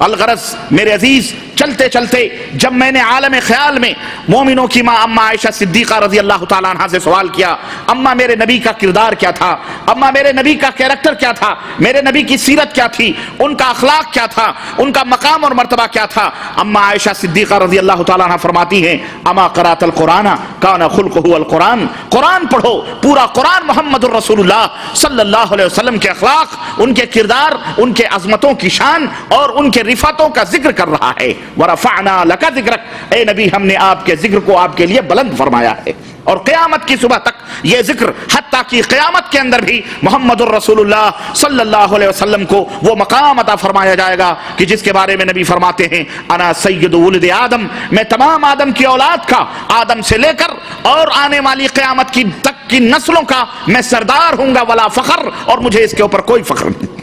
الغرض میرے عزیز، چلتے چلتے جب میں نے عالم خیال میں مومنوں کی ماں اما عائشہ صدیقہ رضی اللہ تعالیٰ عنہ سے سوال کیا، اما میرے نبی کا کردار کیا تھا، اما میرے نبی کا کیریکٹر کیا تھا، میرے نبی کی سیرت کیا تھی، ان کا اخلاق کیا تھا، ان کا مقام اور مرتبہ کیا تھا، اما عائشہ صدیقہ رضی اللہ تعالیٰ عنہ فرماتی ہیں اما قرأت القرآن کان خلقہ القرآن، قرآن پڑھو، پورا قرآن محمد الرسول اللہ صلی اللہ علیہ وسلم کے اخلاق، ان کے کردار، ان کے عظمتوں کی شان اور ان کے رفعتوں کا ذکر کر رہا ہے۔ وَرَفَعْنَا لَكَ ذِكْرَكَ، اے نبی ہم نے آپ کے ذکر کو آپ کے لیے بلند فرمایا ہے۔ اور قیامت کی صبح تک یہ ذکر، حتیٰ کہ قیامت کے اندر بھی محمد الرسول اللہ صلی اللہ علیہ وسلم کو وہ مقام عطا فرمایا جائے گا کہ جس کے بارے میں نبی فرماتے ہیں انا سید ولد آدم، میں تمام آدم کی اولاد کا، آدم سے لے کر اور آنے والی قیامت کی تک کی نسلوں کا میں سردار ہوں گا، ولا فخر، اور مجھے اس کے اوپر کوئی فخر نہیں۔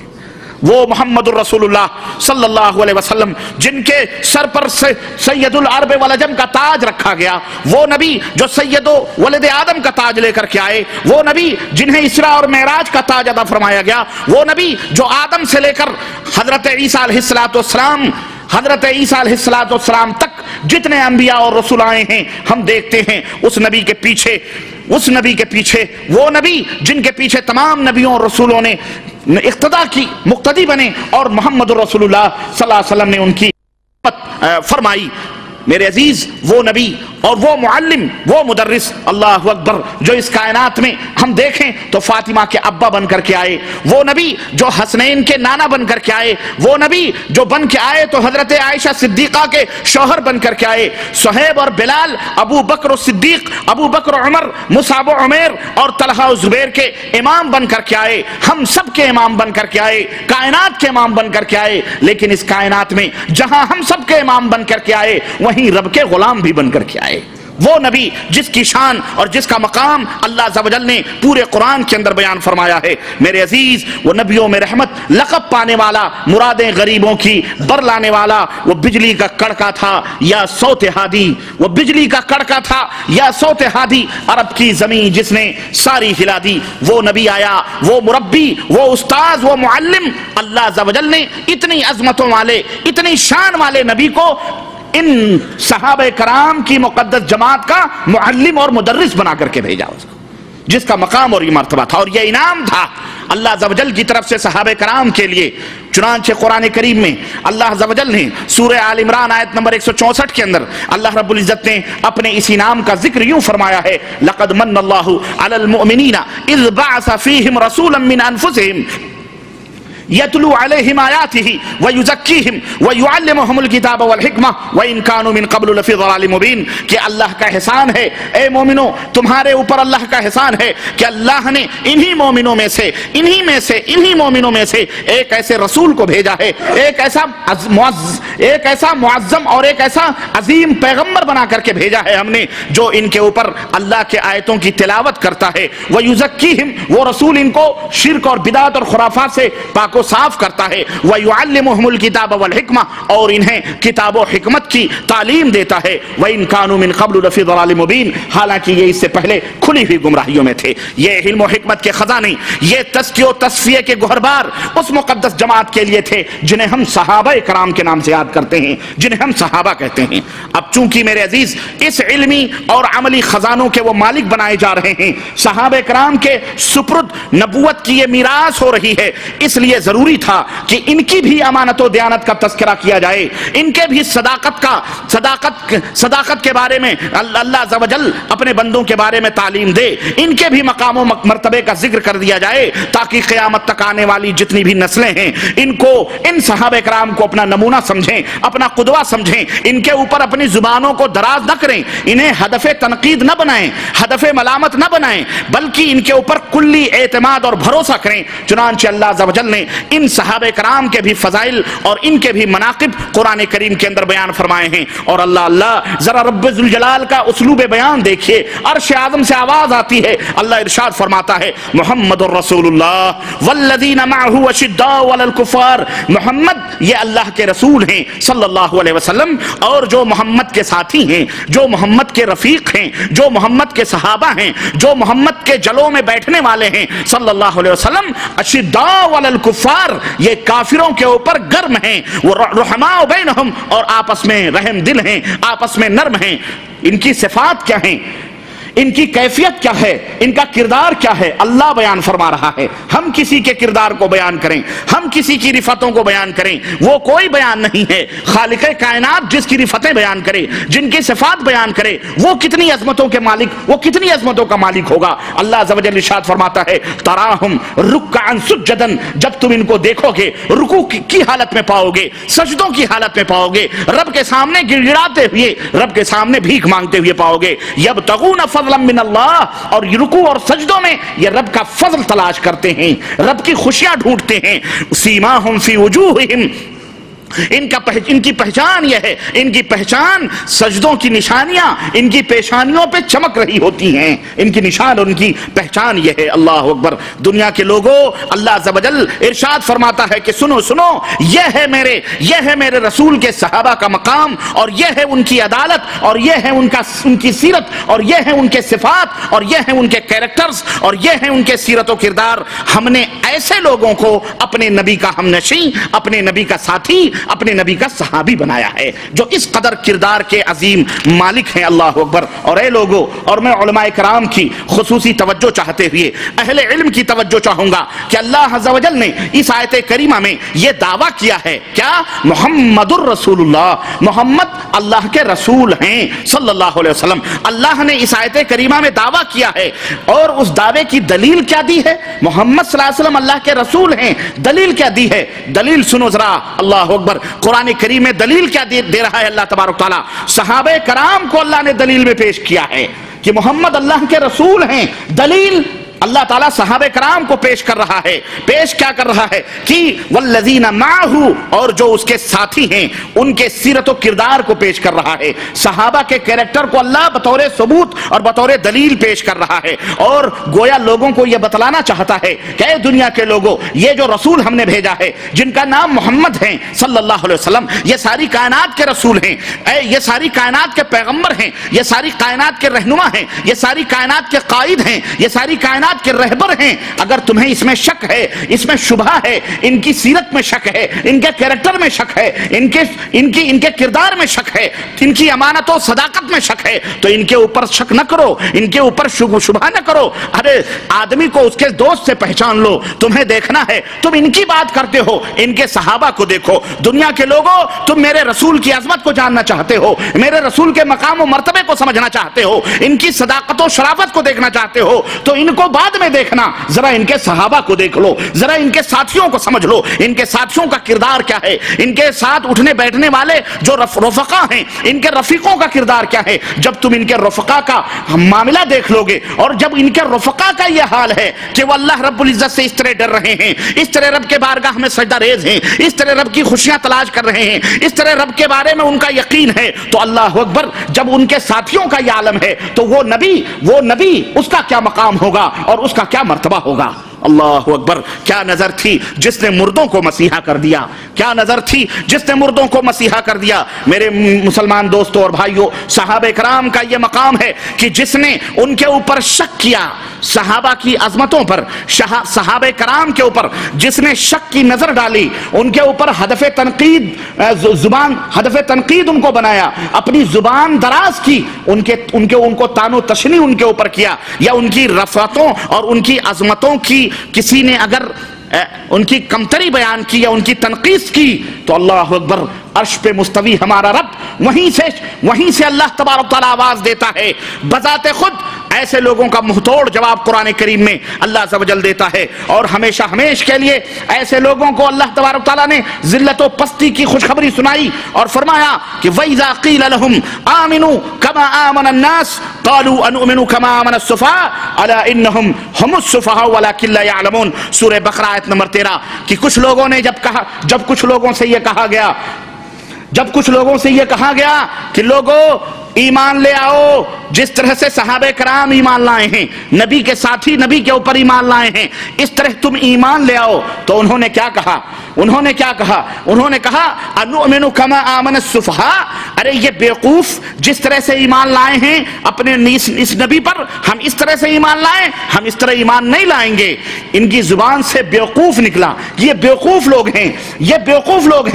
وہ محمد الرسول اللہ صلی اللہ علیہ وسلم جن کے سر پر سید العرب والعجم کا تاج رکھا گیا، وہ نبی جو سید ولد آدم کا تاج لے کر کے آئے، وہ نبی جنہیں اسراء اور معراج کا تاج عطا فرمایا گیا، وہ نبی جو آدم سے لے کر حضرت عیسیٰ علیہ السلام حضرت عیسیٰ علیہ السلام تک جتنے انبیاء اور رسول آئے ہیں، ہم دیکھتے ہیں اس نبی کے پیچھے وہ نبی جن کے پیچھے تمام نبیوں اور رسولوں نے اقتدا کی، مقتدی بنے، اور محمد الرسول اللہ صلی اللہ علیہ وسلم نے ان کی فرمائی۔ میرے عزیز، وہ نبی اور وہ معلم، وہ مدرس، اللہ اکبر، جو اس کائنات میں ہم دیکھیں تو فاطمہ کے ابا بن کر کے آئے، وہ نبی جو حسنین کے نانا بن کر کے آئے، وہ نبی جو بن کے آئے تو حضرت عائشہ صدیقہ کے شوہر بن کر کے آئے، صہیب اور بلال، ابو بکر صدیق، ابو بکر عمر، مصعب و عمیر اور طلحہ و زبیر کے امام بن کر کے آئے، ہم سب کے امام بن کر کے آئے، کائنات کے امام بن کر کے آئے۔ لیکن اس کائنات میں جہاں ہم سب کے امام بن کر کے آئے، وہیں رب کے غلام بھی بن کر کے آئے۔ وہ نبی جس کی شان اور جس کا مقام اللہ عز و جل نے پورے قرآن کے اندر بیان فرمایا ہے۔ میرے عزیز، وہ نبیوں میں رحمت، لقب پانے والا، مرادیں غریبوں کی برلانے والا، وہ بجلی کا کڑکا تھا یا صوت ہادی، وہ بجلی کا کڑکا تھا یا صوت ہادی، عرب کی زمین جس نے ساری ہلا دی۔ وہ نبی آیا، وہ مربی، وہ استاذ، وہ معلم۔ اللہ عز و جل نے اتنی عظمتوں والے، اتنی شان والے نبی کو ان صحابہ کرام کی مقدس جماعت کا معلم اور مدرس بنا کر کے بھیجا، جس کا مقام اور یہ مرتبہ تھا اور یہ انعام تھا اللہ عز و جل کی طرف سے صحابہ کرام کے لیے۔ چنانچہ قرآن کریم میں اللہ عز و جل نے سورہ آل عمران آیت نمبر 164 کے اندر اللہ رب العزت نے اپنے اس انعام کا ذکر یوں فرمایا ہے، لَقَدْ مَنَّ اللَّهُ عَلَى الْمُؤْمِنِينَ إِذْ بَعَثَ فِيهِمْ رَسُولًا مِّنْ أَنفُسِهِمْ يتلو عليهم آياته ويزكيهم ويعلمهم الكتاب والحكمة وإن كانوا من قبل لفي ضلال مبين۔ کہ اللہ کا احسان ہے اے مومنو، تمہارے اوپر اللہ کا احسان ہے کہ اللہ نے انہی مومنوں میں سے ایک ایسے رسول کو بھیجا ہے، ایک ایسا معظم اور ایک ایسا عظیم پیغمبر بنا کر کے بھیجا ہے ہم نے، جو ان کے اوپر اللہ کے آیتوں کی تلاوت کرتا ہے۔ وَيُزَكِّيهِمْ، وہ رسول ان کو شرک اور بدعت اور خرافات سے پاک و صاف کرتا ہے۔ وَيُعَلِّمُهُمُ الْكِتَابَ وَالْحِكْمَةَ، اور انہیں کتاب و حکمت کی تعلیم دیتا ہے۔ وَإِن كَانُوا مِن قَبْلُ لَفِي ضَلَالٍ مُبِينٍ، حالانکہ یہ اس سے پہلے کھلی ہوئی گمراہیوں میں تھے۔ یہ علم و حکمت کے خزانے، یہ تزکیہ و تصفیہ کے گوہربار اس مقدس جماعت کے لیے تھے جنہیں ہم صحابہ کرام کے نام سے یاد کرتے ہیں، جنہیں ہم صحابہ کہتے ہیں۔ اب چونکہ میرے عزیز اس علمی اور عملی خزانوں کے وہ مالک بنائے جا رہے ہیں، صحابہ کرام کے سپرد نبوت کی یہ میراث ہو رہی ہے، اس لیے ضروری تھا کہ ان کی بھی امانت و دیانت کا تذکرہ کیا جائے، ان کے بھی صداقت کے بارے میں اللہ عز و جل اپنے بندوں کے بارے میں تعلیم دے، ان کے بھی مقام و مرتبے کا ذکر کر دیا جائے، تاکہ قیامت تک آنے والی جتنی بھی نسلیں ہیں ان صحابہ کرام کو اپنا نمونہ سمجھیں، اپنا قدوہ سمجھیں، ان کے اوپر اپنی زبانوں کو دراز نہ کریں، انہیں ہدف تنقید نہ بنائیں، ہدف ملامت نہ بنائیں، بلکہ ان کے اوپر کلی اعتماد اور بھروسہ کریں۔ چنانچہ اللہ عز و جل نے ان صحابہ کرام کے بھی فضائل اور ان کے بھی مناقب قرآن کریم کے اندر بیان فرمائے ہیں۔ اور اللہ ذرا رب ذوالجلال کا اسلوب بیان دیکھیے، عرش اعظم سے آواز آتی ہے، اللہ ارشاد فرماتا ہے محمد الرسول اللہ والذین معہ اشداء علی الکفار، محمد یہ اللہ کے رسول ہیں صلی اللہ علیہ وسلم، اور جو محمد کے ساتھی ہیں، جو محمد کے رفیق ہیں، جو محمد کے صحابہ ہیں، جو محمد کے جلوں میں بیٹھنے والے ہیں صلی اللہ علیہ وسلم، اشداء علی الکفار، یہ کافروں کے اوپر گرم ہیں، وہ رحماء بینہم، اور آپس میں رحم دل ہیں، آپس میں نرم ہیں۔ ان کی صفات کیا ہیں، ان کی کیفیت کیا ہے، ان کا کردار کیا ہے، اللہ بیان فرما رہا ہے۔ ہم کسی کے کردار کو بیان کریں، ہم کسی کی رفتوں کو بیان کریں، وہ کوئی بیان نہیں ہے۔ خالق کائنات جس کی رفتیں بیان کرے، جن کی صفات بیان کرے، وہ کتنی عظمتوں کے مالک، وہ کتنی عظمتوں کا مالک ہوگا۔ اللہ عز و جل ارشاد فرماتا ہے تراہم رکعا سجدا، جب تم ان کو دیکھو گے رکوع کی حالت میں پاؤ گے، سجدوں کی حالت میں پاؤ گے، رب کے سامنے گڑ گڑاتے ہوئے، رب کے سامنے بھیک مانگتے ہوئے پاؤ گے۔ یبتغون فضلا فضلا من اللہ، اور رکوع اور سجدوں میں یہ رب کا فضل تلاش کرتے ہیں، رب کی خوشیاں ڈھونڈتے ہیں. سیماہم فی وجوہہم، ان کی پہچان یہ ہے، ان کی پہچان سجدوں کی نشانیاں ان کی پیشانیوں پہ چمک رہی ہوتی ہیں، ان کی نشان اور ان کی پہچان یہ ہے. اللہ اکبر. دنیا کے لوگوں، اللہ عز و جل ارشاد فرماتا ہے کہ سنو سنو، یہ ہے میرے رسول کے صحابہ کا مقام، اور یہ ہے ان کی عدالت، اور یہ ہے ان کی سیرت، اور یہ ہے ان کے صفات، اور یہ ہے ان کے کیریکٹرز، اور یہ ہے ان کے سیرت و کردار. ہم نے ایسے لوگوں کو اپنے نبی کا ہمنشین، اپنے نبی کا ساتھی، اپنے نبی کا صحابی بنایا ہے، جو اس قدر کردار کے عظیم مالک ہیں. اللہ اکبر. اور اے لوگو، اور میں علماء کرام کی خصوصی توجہ چاہتے ہوئے اہل علم کی توجہ چاہوں گا کہ اللہ عز و جل نے اس آیت کریمہ میں یہ دعویٰ کیا ہے، کیا؟ محمد الرسول اللہ، محمد اللہ کے رسول ہیں صلی اللہ علیہ وسلم. اللہ نے اس آیت کریمہ میں دعویٰ کیا ہے، اور اس دعوے کی دلیل کیا دی ہے؟ محمد صلی اللہ علیہ وسلم اللہ کے رسول ہیں. دلیل کیا دی ہے؟ دلیل سنو ذرا. اللہ اکبر. قرآن کریم میں دلیل کیا دے رہا ہے اللہ تبارک تعالیٰ؟ صحابہ کرام کو اللہ نے دلیل میں پیش کیا ہے کہ محمد اللہ کے رسول ہیں. دلیل اللہ تعالیٰ صحابہ کرام کو پیش کر رہا ہے. پیش کیا کر رہا ہے کہ والذین معہ، اور جو اس کے ساتھی ہیں ان کے سیرت و کردار کو پیش کر رہا ہے. صحابہ کے کیریکٹر کو اللہ بطور ثبوت اور بطور دلیل پیش کر رہا ہے، اور گویا لوگوں کو یہ بتلانا چاہتا ہے کہ اے دنیا کے لوگوں، یہ جو رسول ہم نے بھیجا ہے جن کا نام محمد ہے صلی اللہ علیہ وسلم، یہ ساری کائنات کے رسول ہیں، یہ ساری کائنات کے پیغمبر ہیں، یہ ساری کائنات کے رہنما ہیں، یہ ساری کائنات کے قائد ہیں، یہ ساری کائنات کے رہبر ہیں. اگر تمہیں اس میں شک ہے، اس میں شبہ ہے، ان کی سیرت میں شک ہے، ان کے کیریکٹر میں شک ہے، ان کے کردار میں شک ہے، ان کی امانت و صداقت میں شک ہے، تو ان کے اوپر شک نہ کرو، ان کے اوپر شبہ نہ کرو. ارے آدمی کو اس کے دوست سے پہچان لو. تمہیں دیکھنا ہے، تم ان کی بات کرتے ہو، ان کے صحابہ کو دیکھو. دنیا کے لوگوں، تم میرے رسول کی عظمت کو جاننا چاہتے ہو، میرے رسول کے مقام و مرتبے کو سمجھنا چاہتے ہو، ان کی صداقت و شرافت کو دیکھنا چاہتے ہو، تو ان کو بعد میں دیکھنا، ذرا ان کے صحابہ کو دیکھ لو، ذرا ان کے ساتھیوں کو سمجھ لو، ان کے ساتھیوں کا کردار کیا ہے، ان کے ساتھ اٹھنے بیٹھنے والے جو رفقا ہیں، ان کے رفیقوں کا کردار کیا ہے. جب تم ان کے رفقا کا معاملہ دیکھ لو گے، اور جب ان کے رفقا کا یہ حال ہے کہ وہ اللہ رب العزت سے اس طرح ڈر رہے ہیں، اس طرح رب کے بارگاہ میں سجدہ ریز ہیں، اس طرح رب کی خوشیاں تلاش کر رہے ہیں، اس طرح رب کے بارے میں ان کا یقین ہے، تو اللہ اکبر. جب ان کے ساتھیوں کا یہ عالم ہے تو وہ نبی اس کا کیا مقام ہوگا اور اس کا کیا مرتبہ ہوگا. اللہ اکبر. کیا نظر تھی جس نے مردوں کو مسیحا کر دیا، کیا نظر تھی جس نے مردوں کو مسیحا کر دیا. میرے مسلمان دوستوں اور بھائیوں، صحابہ کرام کا یہ مقام ہے کہ جس نے ان کے اوپر شک کیا، صحابہ کی عظمتوں پر، صحابہ کرام کے اوپر جس نے شک کی نظر ڈالی، ان کے اوپر ہدف تنقید ان کو بنایا، اپنی زبان دراز کی، ان کو تانو تشنی ان کے اوپر کیا، یا ان کی رفعتوں اور ان کی عظمتوں کی کسی نے اگر ان کی کمتری بیان کی یا ان کی تنقیص کی، تو اللہ اکبر. عرش پہ مستوی ہمارا رب، وہیں سے اللہ تبارک تعالیٰ آواز دیتا ہے. بذات خود ایسے لوگوں کا منہ توڑ جواب قرآن کریم میں اللہ عز و جل دیتا ہے، اور ہمیشہ ہمیش کے لیے ایسے لوگوں کو اللہ تبارک تعالیٰ نے ذلت و پستی کی خوشخبری سنائی اور فرمایا کہ وَإِذَا قِيلَ لَهُمْ آمِنُوا كَمَا آمَنَ النَّاسِ قَالُوا أَنُؤْمِنُ كَمَا آمَنَ السُّفَهَاءُ أَلَا إِنَّهُمْ هُمُ السُّفَهَاءُ وَلَكِنْ لَا يَعْلَمُونَ. سورہ بقرہ آیت نمبر 13 کہ کچھ لوگوں نے جب کچھ لوگوں سے یہ کہا گیا کہ لوگوں ایمان لے آؤ، جس طرح سے صحابہ کرام ایمان لائے ہیں، نبی کے ساتھی نبی کے اوپر ایمان لائے ہیں، اس طرح تم ایمان لے آؤ. تو انہوں نے کیا کہا؟ انہوں نے کہا انؤمن کما آمن السفہاء. ارے یہ بیوقوف جس طرح سے ایمان لائے ہیں اپنے اس نبی پر، ہم اس طرح سے ایمان لائیں، ہم اس طرح ایمان نہیں لائیں گے. ان کی زبان سے بیوقوف نکلا. یہ بیوقوف لوگ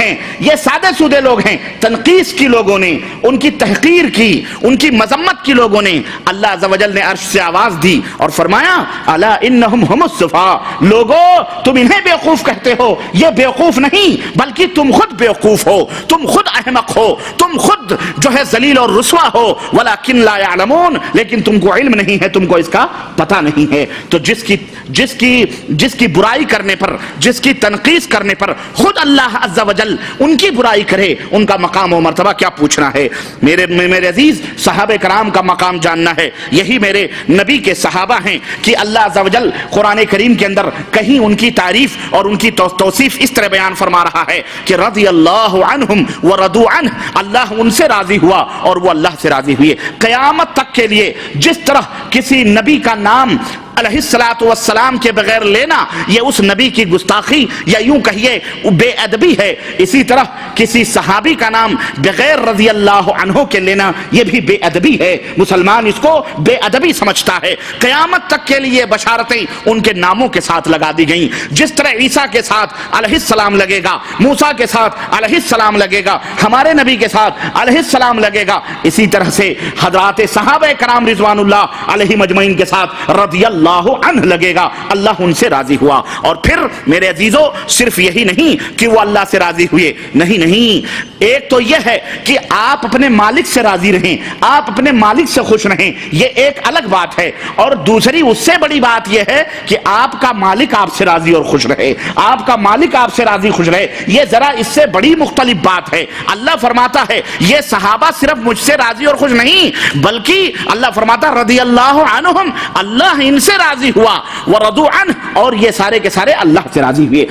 ہیں، یہ سادے سودے لوگ ہیں. تنقیص کی لوگوں نے، ان کی تحقیر کی، ان کی مذمت کی لوگوں نے. اللہ عز و جل نے عرش سے آواز دی اور فرمایا الا انہم ہم السفہاء. لوگو تم انہیں بیوقوف کہتے ہو، یہ بیوقوف نہیں بلکہ تم خود بیوقوف ہو، تم خود احمق ہو، تم خود خود جو ہے ذلیل اور رسوا ہو، وَلَكِنْ لَا يَعْلَمُونَ، لیکن تم کو علم نہیں ہے، تم کو اس کا پتہ نہیں ہے۔ تو جس کی برائی کرنے پر، جس کی تنقیص کرنے پر خود اللہ عز و جل ان کی برائی کرے، ان کا مقام و مرتبہ کیا پوچھنا ہے۔ میرے عزیز، صحابہ کرام کا مقام جاننا ہے، یہی میرے نبی کے صحابہ ہیں کہ اللہ عز و جل قرآن کریم کے اندر کہیں ان کی تعریف اور ان کی توصیف اس طرح بیان فرما رہا ہے کہ رضی اللہ عنہم ورضوا عنہ، اللہ ان سے راضی ہوا اور وہ اللہ سے راضی ہوئے۔ قیامت تک کے لیے جس طرح کسی نبی کا نام علیہ السلام کے بغیر لینا یہ اس نبی کی گستاخی یا یوں کہیے بے ادبی ہے، اسی طرح کسی صحابی کا نام بغیر رضی اللہ عنہ کے لینا یہ بھی بے ادبی ہے۔ مسلمان اس کو بے ادبی سمجھتا ہے۔ قیامت تک کے لیے بشارتیں ان کے ناموں کے ساتھ لگا دی گئیں، جس طرح عیسیٰ کے ساتھ علیہ السلام لگے گا، موسیٰ کے ساتھ علیہ السلام لگے گا، ہمارے نبی کے ساتھ علیہ السلام لگے گا، اسی طرح سے حضرات صحابہ کرام رضوان اللہ علیہ مجمعین کے ساتھ رضی اللہ عنہ لگے گا، اللہ ان سے راضی ہوا۔ اور پھر میرے عزیزو صرف یہی نہیں کہ وہ اللہ سے راضی ہوئے، نہیں، ایک تو یہ ہے کہ آپ اپنے مالک سے راضی رہیں، آپ اپنے مالک سے خوش رہیں، یہ ایک الگ بات ہے، اور دوسری اس سے بڑی بات یہ ہے کہ آپ کا مالک آپ سے راضی اور خوش رہے، آپ کا مالک آپ سے راضی خوش رہے، یہ ذرا اس سے بڑی مختلف بات ہے۔ اللہ فرماتا ہے یہ صحابہ صرف مجھ سے راضی اور خوش نہیں، بلکہ اللہ فرماتا رضی اللہ عنہم، اللہ ان سے راضی ہوا، ورضوا عنہ، اور یہ سارے کے سارے اللہ سے راضی ہوئے،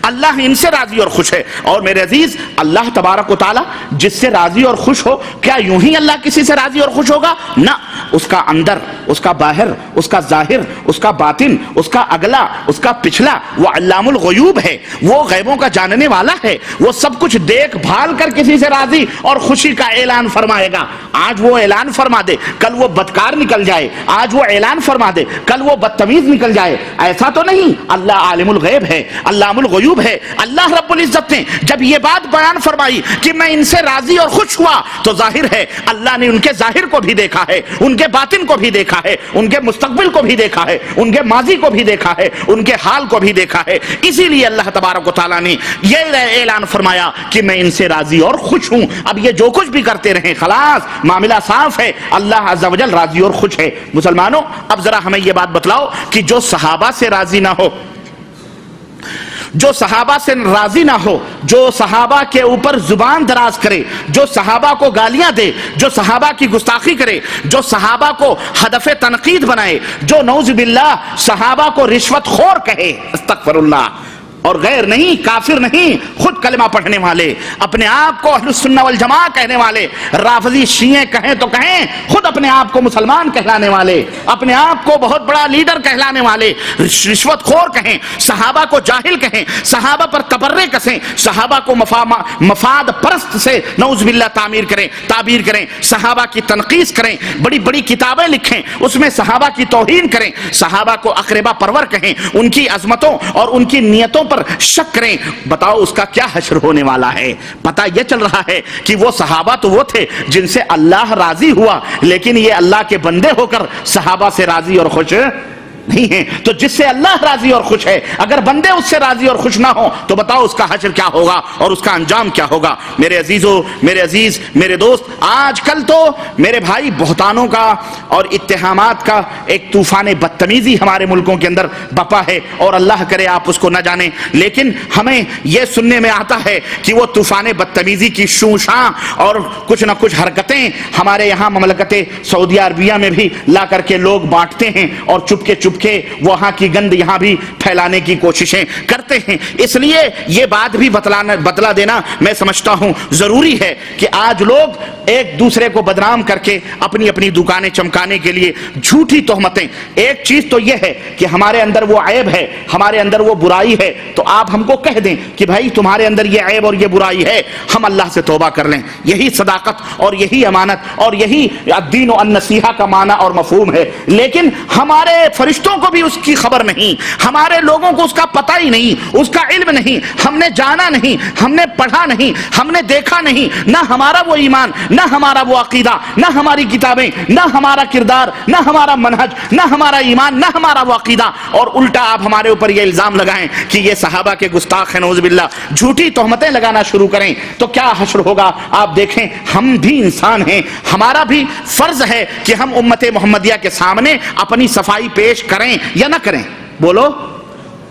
اللہ ان سے راضی اور خوش ہے۔ اور میرے عزیز، اللہ تبارک و تعالی جس سے راضی اور خوش ہو، کیا یوں ہی اللہ کسی سے راضی اور خوش ہوگا؟ نہ، اس کا اندر، اس کا باہر، اس کا ظاہر، اس کا باطن، اس کا اگلا، اس کا پچھلا، وہ علام الغیوب ہے، وہ غیبوں کا جاننے والا ہے، وہ سب کچھ دیکھ بھال کر کسی سے راضی اور خوشی کا اعلان فرمائے گا۔ آج وہ اعلان فرما دے، کل وہ بدکار نکل جائے، آج وہ اعلان فرما دے، کل وہ بدتمیز نکل جائے، ایسا تو نہیں۔ اللہ عالم الغیب ہے، علام الغیوب ہے۔ اللہ رب العزت نے جب یہ بات بیان فرمائی کہ میں ان سے راضی اور خوش ہوا، تو ظاہر ہے اللہ نے ان کے ظاہر کو بھی دیکھا ہے، ان کے باطن کو بھی دیکھا ہے، ان کے مستقبل کو بھی دیکھا ہے، ان کے ماضی کو بھی دیکھا ہے، ان کے حال کو بھی دیکھا ہے۔ اسی لیے اللہ تبارک و تعالیٰ نے یہ اعلان فرمایا کہ میں ان سے راضی اور خوش ہوں۔ اب یہ جو کچھ بھی کرتے رہیں، خلاص معاملہ صاف ہے، اللہ عز و جل راضی اور خوش ہے۔ مسلمانوں، اب ذرا ہمیں یہ بات بتلاؤ کہ جو صحابہ سے راضی نہ ہو، جو صحابہ سے راضی نہ ہو، جو صحابہ کے اوپر زبان دراز کرے، جو صحابہ کو گالیاں دے، جو صحابہ کی گستاخی کرے، جو صحابہ کو ہدف تنقید بنائے، جو نعوذ باللہ صحابہ کو رشوت خور کہے، استغفر اللہ، اور غیر نہیں، کافر نہیں، خود کلمہ پڑھنے والے، اپنے آپ کو اہل السنہ والجماعہ کہنے والے، رافضی شیعہ کہیں تو کہیں، خود اپنے آپ کو مسلمان کہلانے والے، اپنے آپ کو بہت بڑا لیڈر کہلانے والے، رشوت خور کہیں، صحابہ کو جاہل کہیں، صحابہ پر تبرے کسیں، صحابہ کو مفاد پرست سے نعوذ باللہ تعبیر کریں، صحابہ کی تنقیص کریں، بڑی بڑی کتابیں لکھیں، اس میں صحابہ کی توہین کریں، صحابہ کو اقربا پرور کہیں، ان کی عظمتوں اور ان کی نیتوں پر شک کریں، بتاؤ اس کا کیا حشر ہونے والا ہے؟ پتہ یہ چل رہا ہے کہ وہ صحابہ تو وہ تھے جن سے اللہ راضی ہوا، لیکن یہ اللہ کے بندے ہو کر صحابہ سے راضی اور خوش نہیں ہیں۔ تو جس سے اللہ راضی اور خوش ہے، اگر بندے اس سے راضی اور خوش نہ ہوں تو بتاؤ اس کا حشر کیا ہوگا اور اس کا انجام کیا ہوگا؟ میرے عزیزو، میرے عزیز، میرے دوست، آج کل تو میرے بھائی بہتانوں کا اور اتہامات کا ایک طوفان بدتمیزی ہمارے ملکوں کے اندر بپا ہے، اور اللہ کرے آپ اس کو نہ جانیں، لیکن ہمیں یہ سننے میں آتا ہے کہ وہ طوفان بدتمیزی کی شوشاں اور کچھ نہ کچھ حرکتیں ہمارے یہاں مملکت سعودیہ عربیہ میں بھی لا کر کے لوگ بانٹتے ہیں، اور چپکے وہاں کی گند یہاں بھی پھیلانے کی کوششیں کرتے ہیں۔ اس لیے یہ بات بھی بتلا دینا میں سمجھتا ہوں ضروری ہے کہ آج لوگ ایک دوسرے کو بدنام کر کے اپنی اپنی دکانیں چمکانے کے لیے جھوٹی تہمتیں، ایک چیز تو یہ ہے کہ ہمارے اندر وہ عیب ہے، ہمارے اندر وہ برائی ہے، تو آپ ہم کو کہہ دیں کہ بھائی تمہارے اندر یہ عیب اور یہ برائی ہے، ہم اللہ سے توبہ کر لیں۔ یہی صداقت اور یہی امانت اور یہی الدین و النصیحہ کا معنی اور مفہوم ہے۔ لیکن ہمارے فرشتوں فرشتوں کو بھی اس کی خبر نہیں, ہمارے لوگوں کو اس کا پتہ ہی نہیں, اس کا علم نہیں, ہم نے جانا نہیں, ہم نے پڑھا نہیں, ہم نے دیکھا نہیں, نہ ہمارا وہ ایمان, نہ ہمارا وہ عقیدہ, نہ ہماری کتابیں, نہ ہمارا کردار, نہ ہمارا منہج, نہ ہمارا ایمان, نہ ہمارا وہ عقیدہ, اور الٹا آپ ہمارے اوپر یہ الزام لگائیں کہ یہ صحابہ کے گستاخ ہیں, نعوذ باللہ, جھوٹی تہمتیں لگانا شروع کریں تو کیا حشر ہوگا. آپ دیکھیں, ہم بھی انسان ہیں, ہمارا بھی فرض ہے کہ ہم امت محمدیہ کے سامنے اپنی صفائی پیش کریں یا نہ کریں. بولو,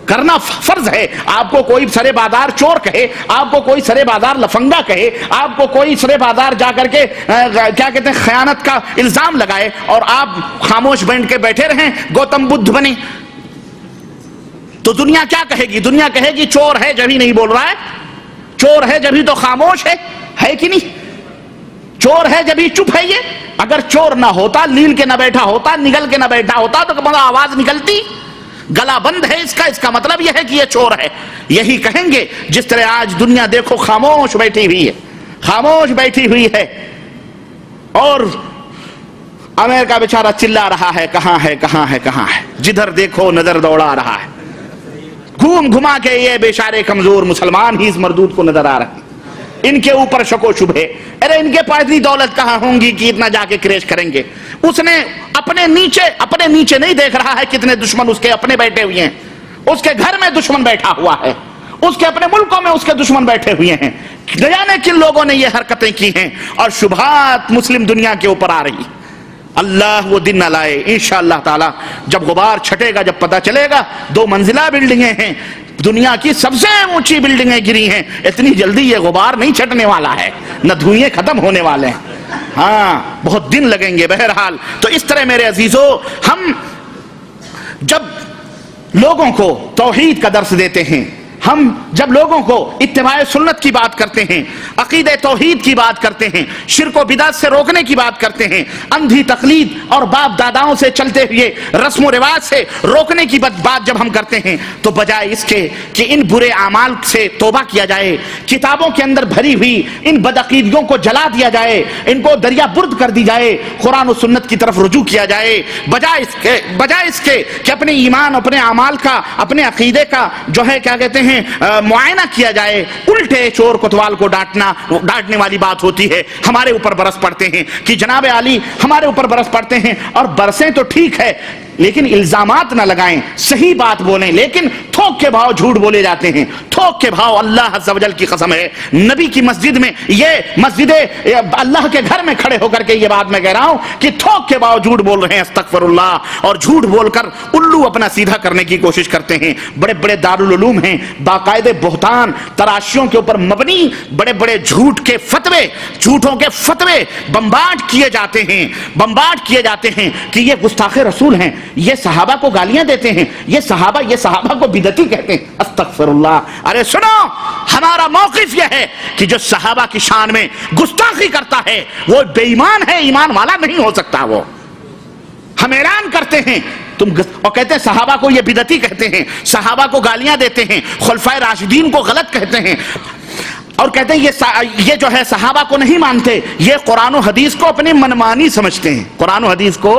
کرنا فرض ہے. آپ کو کوئی سرے بازار چور کہے, آپ کو کوئی سرے بازار لفنگا کہے, آپ کو کوئی سرے بازار جا کر کے کیا کہتے ہیں خیانت کا الزام لگائے, اور آپ خاموش بن کے بیٹھے رہیں, گوتم بدھ بنے, تو دنیا کیا کہے گی؟ دنیا کہے گی چور ہے جبھی نہیں بول رہا ہے, چور ہے جبھی تو خاموش ہے کہ نہیں؟ چور ہے جبھی چپ ہے. یہ اگر چور نہ ہوتا, لیل کے نہ بیٹھا ہوتا, نگل کے نہ بیٹھا ہوتا تو بڑا آواز نکلتی. گلا بند ہے اس کا مطلب یہ ہے کہ یہ چور ہے. یہی کہیں گے جس طرح آج دنیا دیکھو خاموش بیٹھی ہوئی ہے, خاموش بیٹھی ہوئی ہے, اور امریکہ بیچارہ چلا رہا ہے کہاں ہے کہاں ہے کہاں ہے, جدھر دیکھو نظر دوڑا رہا ہے, گھوم گھما کے یہ بیچارے کمزور مسلمان ہی اس مردود کو نظر آ رہے ہیں. ان کے اوپر شک و شبہے, ارے ان کے پاس اتنی دولت کہاں ہوں گی کہ اتنا جا کے کریش کریں گے. اس نے اپنے نیچے نہیں دیکھ رہا ہے کتنے دشمن اس کے اپنے بیٹھے ہوئے ہیں, اس کے گھر میں دشمن بیٹھا ہوا ہے, اس کے اپنے ملکوں میں اس کے دشمن بیٹھے ہوئے ہیں. نہ جانے کن لوگوں نے یہ حرکتیں کی ہیں, اور شبہات مسلم دنیا کے اوپر آ رہی. اللہ وہ دن نہ لائے انشاءاللہ تعالی, جب غبار چھٹے گا, جب پتہ چلے گا 2 منزلہ بلڈنگیں ہیں, دنیا کی سب سے اونچی بلڈنگیں گری ہیں, اتنی جلدی یہ غبار نہیں چھٹنے والا ہے, نہ دھوئیں ختم ہونے والے ہیں, ہاں بہت دن لگیں گے. بہرحال تو اس طرح میرے عزیزو, ہم جب لوگوں کو توحید کا درس دیتے ہیں, ہم جب لوگوں کو اتباع سنت کی بات کرتے ہیں, عقید توحید کی بات کرتے ہیں, شرک و بدعت سے روکنے کی بات کرتے ہیں, اندھی تقلید اور باپ داداؤں سے چلتے ہوئے رسم و رواج سے روکنے کی بات جب ہم کرتے ہیں, تو بجائے اس کے کہ ان برے اعمال سے توبہ کیا جائے, کتابوں کے اندر بھری ہوئی ان بدعقیدیوں کو جلا دیا جائے, ان کو دریا برد کر دی جائے, قرآن و سنت کی طرف رجوع کیا جائے, بجائے اس کے کہ اپنے ایمان, اپنے اعمال کا, اپنے عقیدے کا جو ہے کیا کہتے ہیں معائنہ کیا جائے, الٹے چور کوتوال کو ڈانٹنے والی بات ہوتی ہے. ہمارے اوپر برس پڑتے ہیں کہ جناب علی ہمارے اوپر برس پڑتے ہیں, اور برسیں تو ٹھیک ہے لیکن الزامات نہ لگائیں, صحیح بات بولیں, لیکن تھوک کے بھاؤ جھوٹ بولے جاتے ہیں, تھوک کے بھاؤ. اللہ عز و جل کی قسم ہے, نبی کی مسجد میں, یہ مسجد اللہ کے گھر میں کھڑے ہو کر کے یہ بات میں کہہ رہا ہوں کہ تھوک کے بھاؤ جھوٹ بول رہے ہیں, استغفر اللہ, اور جھوٹ بول کر الو اپنا سیدھا کرنے کی کوشش کرتے ہیں. بڑے بڑے دارالعلوم ہیں, باقاعدے بہتان تراشیوں کے اوپر مبنی بڑے بڑے جھوٹ کے فتوے, جھوٹوں کے فتوے بمبارڈ کیے جاتے ہیں کہ یہ گستاخ رسول ہیں, یہ صحابہ کو گالیاں دیتے ہیں, یہ صحابہ کو بدعتی کہتے ہیں. استغفر اللہ. ارے سنو, ہمارا موقف یہ ہے کہ جو صحابہ کی شان میں گستاخی کرتا ہے وہ بے ایمان ہے, ایمان والا نہیں ہو سکتا. وہ ہم اعلان کرتے ہیں اور کہتے ہیں صحابہ کو یہ بدعتی کہتے ہیں, صحابہ کو گالیاں دیتے ہیں, خلفائے راشدین کو غلط کہتے ہیں, اور کہتے ہیں یہ جو ہے صحابہ کو نہیں مانتے, یہ قرآن و حدیث کو اپنی منمانی سمجھتے ہیں, قرآن و حدیث کو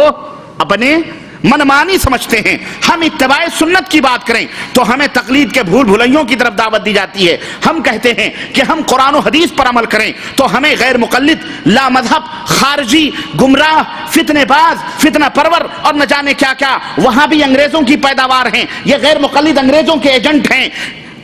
اپنے منمانی سمجھتے ہیں. ہم اتباع سنت کی بات کریں تو ہمیں تقلید کے بھول بھلائیوں کی طرف دعوت دی جاتی ہے. ہم کہتے ہیں کہ ہم قرآن و حدیث پر عمل کریں تو ہمیں غیر مقلد, لا مذہب, خارجی, گمراہ, فتنے باز, فتنہ پرور اور نہ جانے کیا کیا, وہاں بھی انگریزوں کی پیداوار ہیں, یہ غیر مقلد انگریزوں کے ایجنٹ ہیں,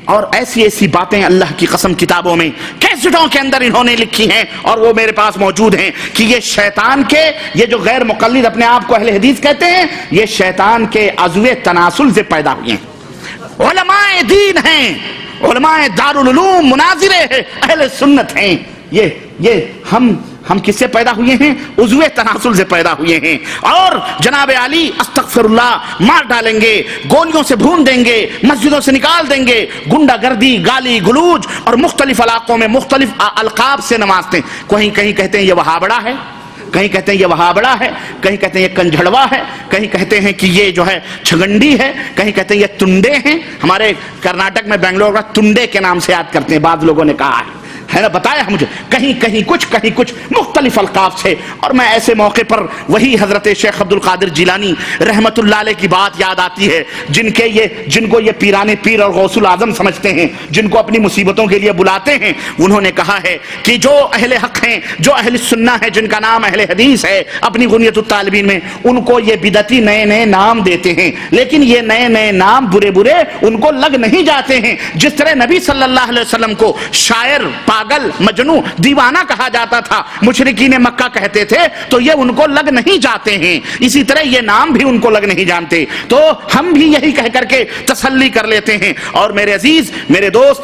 اور ایسی باتیں اللہ کی قسم کتابوں میں کیسٹوں کے اندر انہوں نے لکھی ہیں, اور وہ میرے پاس موجود ہیں کہ یہ شیطان کے, یہ جو غیر مقلد اپنے آپ کو اہل حدیث کہتے ہیں, یہ شیطان کے عضو تناسل سے پیدا ہوئے ہیں. علماء دین ہیں, علماء دارالعلوم, مناظرے ہیں, اہل سنت ہیں. یہ ہم کس سے پیدا ہوئے ہیں؟ عضو تناسل سے پیدا ہوئے ہیں. اور جناب علی استغفر اللہ مار ڈالیں گے, گولیوں سے بھون دیں گے, مسجدوں سے نکال دیں گے, گنڈا گردی, گالی گلوج, اور مختلف علاقوں میں مختلف القاب سے نوازتے ہیں. کہیں کہتے ہیں یہ وہابڑا ہے, کہیں کہتے ہیں یہ وہابڑا ہے, کہیں کہتے ہیں یہ کنجھڑوا ہے, کہیں کہتے ہیں کہ یہ جو ہے چھگنڈی ہے, کہیں کہتے ہیں یہ تنڈے ہیں. ہمارے کرناٹک میں بنگلور کا تنڈے کے نام سے یاد کرتے ہیں, بعض لوگوں نے کہا ہے ہے نا بتایا مجھے کہیں کہیں کچھ مختلف القاب سے. اور میں ایسے موقع پر وہی حضرت شیخ عبد القادر جیلانی رحمت اللہ علیہ کی بات یاد آتی ہے, جن کو یہ پیرانے پیر اور غوث الاعظم سمجھتے ہیں, جن کو اپنی مصیبتوں کے لیے بلاتے ہیں. انہوں نے کہا ہے کہ جو اہل حق ہیں, جو اہل سنہ ہیں, جن کا نام اہل حدیث ہے اپنی غنیت الطالبین میں, ان کو یہ بدعتی نئے نئے نام دیتے ہیں, لیکن یہ نئے نئے نام برے ان کو لگ نہیں جاتے ہیں. جس طرح نبی صلی اللہ علیہ وسلم کو شاعر, پاگل, مجنون, دیوانہ کہا جاتا تھا, مشرکین مکہ کہتے تھے, تو یہ ان کو لگ نہیں جاتے ہیں. اسی طرح یہ نام بھی ان کو لگ نہیں جانتے. تو ہم بھی یہی کہہ کر کے تسلی کر لیتے ہیں. اور میرے عزیز, میرے دوست,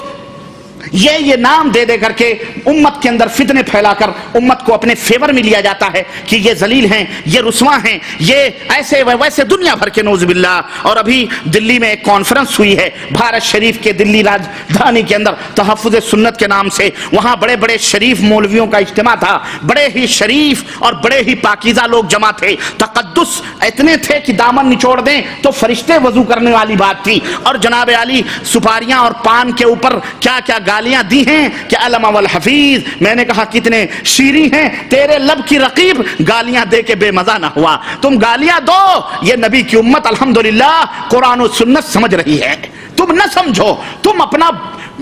یہ نام دے دے کر کے امت کے اندر فتنے پھیلا کر امت کو اپنے فیور میں لیا جاتا ہے کہ یہ ذلیل ہیں, یہ رسوا ہیں, یہ ایسے ویسے, دنیا بھر کے نعوذ باللہ. اور ابھی دلی میں ایک کانفرنس ہوئی ہے بھارت شریف کے دلی راجدھانی کے اندر تحفظ سنت کے نام سے. وہاں بڑے بڑے شریف مولویوں کا اجتماع تھا, بڑے ہی شریف اور بڑے ہی پاکیزہ لوگ جمع تھے. تقدس اتنے تھے کہ دامن نچوڑ دیں تو فرشتے وضو کرنے والی بات تھی. اور جناب علی سپاریاں اور پان کے اوپر کیا کیا گالیاں دی ہیں کہ علم والحفیظ. میں نے کہا کتنے شیریں ہیں تیرے لب کی رقیب, گالیاں دے کے بے مزہ نہ ہوا. تم گالیاں دو, یہ نبی کی امت الحمدللہ قرآن و سنت سمجھ رہی ہے. تم نہ سمجھو, تم اپنا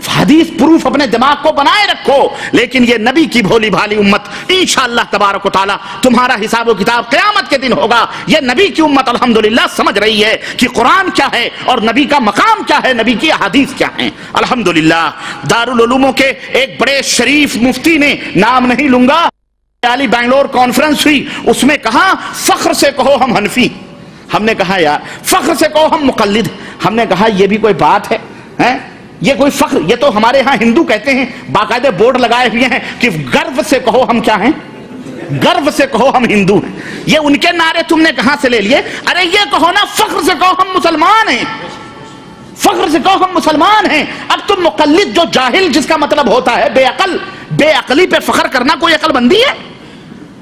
حدیث پروف اپنے دماغ کو بنائے رکھو, لیکن یہ نبی کی بھولی بھالی امت انشاءاللہ تبارک و تعالی تمہارا حساب و کتاب قیامت کے دن ہوگا. یہ نبی کی امت الحمدللہ سمجھ رہی ہے کہ قرآن کیا ہے اور نبی کا مقام کیا ہے, نبی کی احادیث کیا ہیں. الحمدللہ دارالعلوموں کے ایک بڑے شریف مفتی نے, نام نہیں لوں گا, علی بنگلور کانفرنس ہوئی, اس میں کہا فخر سے کہو ہم حنفی. ہم نے کہا یار فخر سے کہو ہم مقلد. ہم نے کہا یہ بھی کوئی بات ہے, یہ کوئی فخر, یہ تو ہمارے ہاں ہندو کہتے ہیں, باقاعدہ بورڈ لگائے ہوئے ہیں کہ گرو سے کہو ہم کیا ہیں, گرو سے کہو ہم ہندو ہیں. یہ ان کے نعرے تم نے کہاں سے لے لیے؟ ارے یہ کہو نا فخر سے کہو ہم مسلمان ہیں, فخر سے کہو ہم مسلمان ہیں. اب تم مقلد جو جاہل, جس کا مطلب ہوتا ہے بے عقل, بے عقلی پہ فخر کرنا کوئی عقل بندی ہے؟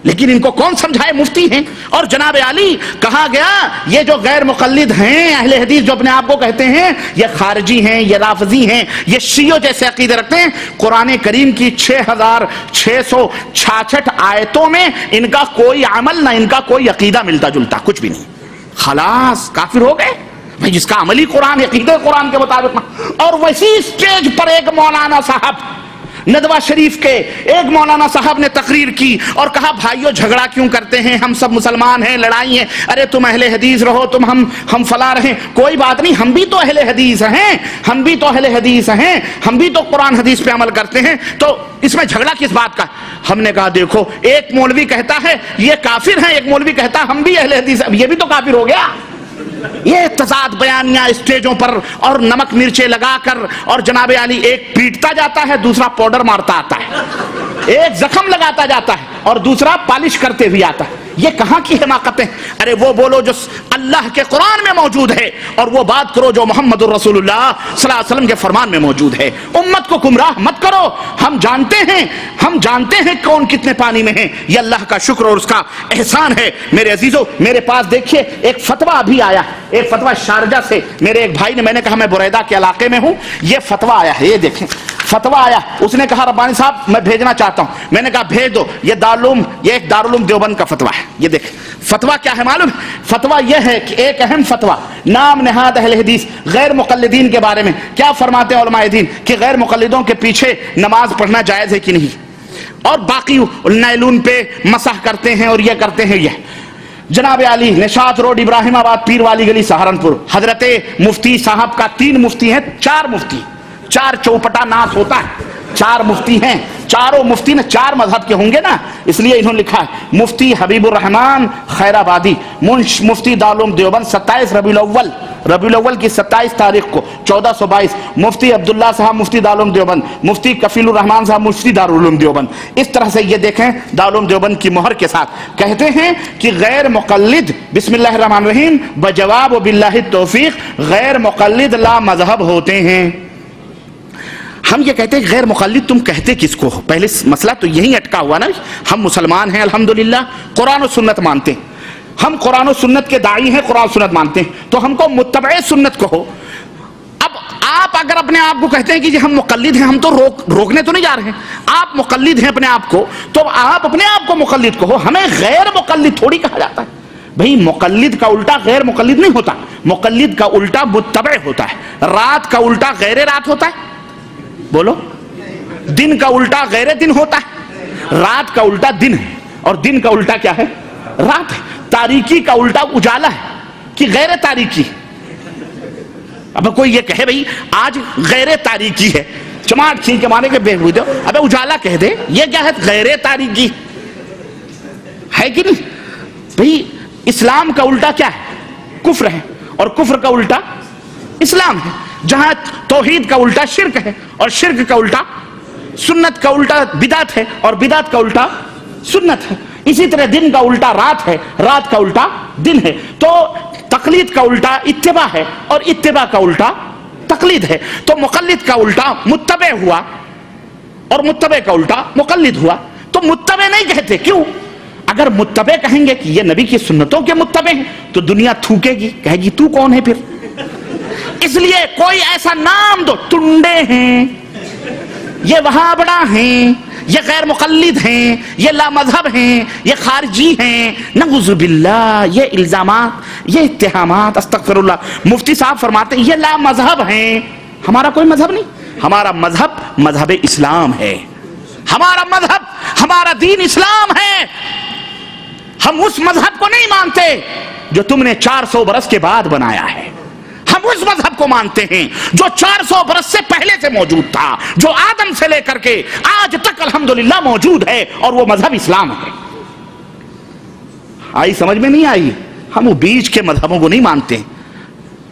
لیکن ان کو کون سمجھائے, مفتی ہیں. اور جناب علی کہا گیا یہ جو غیر مقلد ہیں اہل حدیث جو اپنے آپ کو کہتے ہیں, یہ خارجی ہیں, یہ رافضی ہیں, یہ شیعوں جیسے عقیدے رکھتے ہیں. قرآن کریم کی 6666 آیتوں میں ان کا کوئی عمل نہ ان کا کوئی عقیدہ ملتا جلتا, کچھ بھی نہیں. خلاص کافر ہو گئے بھائی, جس کا عملی قرآن, عقیدہ قرآن کے مطابق. اور ویسی اسٹیج پر ایک مولانا صاحب, ندوہ شریف کے ایک مولانا صاحب نے تقریر کی اور کہا بھائیو جھگڑا کیوں کرتے ہیں, ہم سب مسلمان ہیں, لڑائی ہیں, ارے تم اہل حدیث رہو, تم ہم فلاں رہیں, کوئی بات نہیں, ہم بھی تو اہل حدیث ہیں, ہم بھی تو اہل حدیث ہیں, ہم بھی تو قرآن حدیث پہ عمل کرتے ہیں, تو اس میں جھگڑا کس بات کا؟ ہم نے کہا دیکھو ایک مولوی کہتا ہے یہ کافر ہیں, ایک مولوی کہتا ہے ہم بھی اہل حدیث, اب یہ بھی تو کافر ہو گیا. یہ تضاد بیانیاں اسٹیجوں پر اور نمک مرچے لگا کر, اور جناب علی ایک پیٹتا جاتا ہے, دوسرا پاؤڈر مارتا آتا ہے, ایک زخم لگاتا جاتا ہے اور دوسرا پالش کرتے ہوئے آتا ہے. یہ کہاں کی حماقتیں؟ ارے وہ بولو جو اللہ کے قرآن میں موجود ہے, اور وہ بات کرو جو محمد الرسول اللہ صلی اللہ علیہ وسلم کے فرمان میں موجود ہے. امت کو گمراہ مت کرو, ہم جانتے ہیں کون کتنے پانی میں ہیں, یہ اللہ کا شکر اور اس کا احسان ہے. میرے عزیزو, میرے پاس دیکھیے ایک فتویٰ ابھی آیا, ایک فتویٰ شارجہ سے, میرے ایک بھائی نے, میں نے کہا میں بریدہ کے علاقے میں ہوں, یہ فتویٰ آیا ہے, یہ دیکھیں فتویٰ آیا. اس نے کہا ربانی صاحب میں بھیجنا چاہتا ہوں. میں نے کہا بھیج دو. یہ ایک دارالعلوم دیوبند کا فتویٰ ہے. یہ دیکھیں فتویٰ کیا ہے معلوم؟ فتویٰ یہ ہے کہ ایک اہم فتویٰ نام نہاد اہل حدیث غیر مقلدین کے بارے میں کیا فرماتے ہیں علماء دین کہ غیر مقلدوں کے پیچھے نماز پڑھنا جائز ہے کہ نہیں, اور باقی نیلون پہ مسح کرتے ہیں اور یہ کرتے ہیں. یہ جناب علی نشاط روڈ ابراہیم آباد پیر والی گلی سہارنپور, حضرت مفتی صاحب کا 3 مفتی ہیں, 4 مفتی, 4 چوپٹا ناس ہوتا ہے, 4 مفتی ہیں, چاروں مفتی نے 4 مذہب کے ہوں گے نا, اس لیے انہوں نے لکھا ہے مفتی حبیب الرحمان خیر آبادی مفتی دارالعلوم دیوبند 27 ربیع الاول کی 27 تاریخ کو 1422, مفتی عبداللہ صاحب مفتی دارالعلوم دیوبند, مفتی کفیل الرحمان صاحب مفتی دارالعلوم دیوبند. اس طرح سے یہ دیکھیں دارالعلوم دیوبند کی مہر کے ساتھ کہتے ہیں کہ غیر مقلد بسم اللہ الرحمن الرحیم بجواب و باللہ التوفیق غیر مقلد لا مذہب ہوتے ہیں. ہم یہ کہتے ہیں غیر مقلد, تم کہتے کس کو ہو؟ پہلے مسئلہ تو یہی اٹکا ہوا نا, ہم مسلمان ہیں الحمدللہ, قرآن و سنت مانتے ہیں, ہم قرآن و سنت کے داعی ہیں, قرآن و سنت مانتے ہیں, تو ہم کو متبع سنت کہو. اب آپ اگر اپنے آپ کو کہتے ہیں کہ ہم مقلد ہیں، ہم تو روکنے تو نہیں جا رہے ہیں، آپ مقلد ہیں اپنے آپ کو، تو آپ اپنے آپ کو مقلد کہو، ہمیں غیر مقلد تھوڑی کہا جاتا ہے۔ بھئی مقلد کا الٹا غیر مقلد نہیں ہوتا، مقلد کا الٹا متبع ہوتا ہے۔ رات کا الٹا غیر رات ہوتا ہے، بولو، دن کا الٹا غیر دن ہوتا ہے، رات کا الٹا دن ہے، اور دن کا الٹا کیا ہے؟ رات ہے۔ تاریکی کا الٹا اجالا ہے کہ غیر تاریکی۔ اب کوئی یہ کہے بھئی آج غیر تاریکی ہے، چماٹ چھین کے مارے کہ بےہود ہو، ابے اجالا کہہ دے، یہ کیا ہے؟ غیر تاریکی ہے کہ نہیں؟ بھئی اسلام کا الٹا کیا ہے؟ کفر ہے، اور کفر کا الٹا اسلام ہے۔ جہاں توحید کا الٹا شرک ہے، اور شرک کا الٹا سنت کا الٹا بدعت ہے، اور بدعت کا الٹا سنت ہے۔ اسی طرح دن کا الٹا رات ہے، رات کا الٹا دن ہے۔ تو تقلید کا الٹا اتباع ہے، اور اتباع کا الٹا تقلید ہے۔ تو مقلد کا الٹا متبع ہوا، اور متبع کا الٹا مقلد ہوا۔ تو متبع نہیں کہتے، کیوں؟ اگر متبع کہیں گے کہ یہ نبی کی سنتوں کے متبع ہیں تو دنیا تھوکے گی، کہے گی تو کون ہے پھر؟ اس لیے کوئی ایسا نام دو، ٹنڈے ہیں، یہ وہابڑا ہیں، یہ غیر مقلد ہیں، یہ لا مذہب ہیں، یہ خارجی ہیں، نعوذ باللہ، یہ الزامات، یہ اتہامات، استغفر اللہ۔ مفتی صاحب فرماتے ہیں یہ لا مذہب ہیں۔ ہمارا کوئی مذہب نہیں، ہمارا مذہب مذہب اسلام ہے، ہمارا مذہب، ہمارا دین اسلام ہے۔ ہم اس مذہب کو نہیں مانتے جو تم نے 400 برس کے بعد بنایا ہے، ہم اس مذہب کو مانتے ہیں جو 400 برس سے پہلے سے موجود تھا، جو آدم سے لے کر کے آج تک الحمدللہ موجود ہے، اور وہ مذہب اسلام ہے۔ آئی سمجھ میں نہیں آئی؟ ہم وہ بیچ کے مذہبوں کو نہیں مانتے۔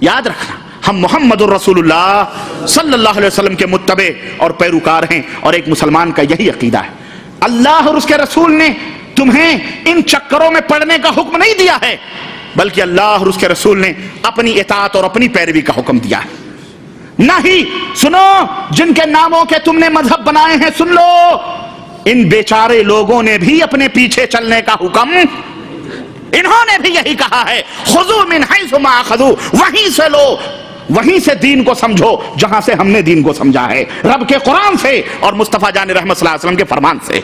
یاد رکھنا، ہم محمد الرسول اللہ صلی اللہ علیہ وسلم کے متبع اور پیروکار ہیں، اور ایک مسلمان کا یہی عقیدہ ہے۔ اللہ اور اس کے رسول نے تمہیں ان چکروں میں پڑنے کا حکم نہیں دیا ہے، بلکہ اللہ اور اس کے رسول نے اپنی اطاعت اور اپنی پیروی کا حکم دیا ہے۔ نہ ہی سنو، جن کے ناموں کے تم نے مذہب بنائے ہیں، سن لو، ان بیچارے لوگوں نے بھی اپنے پیچھے چلنے کا حکم، انہوں نے بھی یہی کہا ہے، خذوا من حیث ما اخذوا، وہیں سے لو، وہیں سے دین کو سمجھو جہاں سے ہم نے دین کو سمجھا ہے، رب کے قرآن سے اور مصطفیٰ جان رحمت صلی اللہ علیہ وسلم کے فرمان سے۔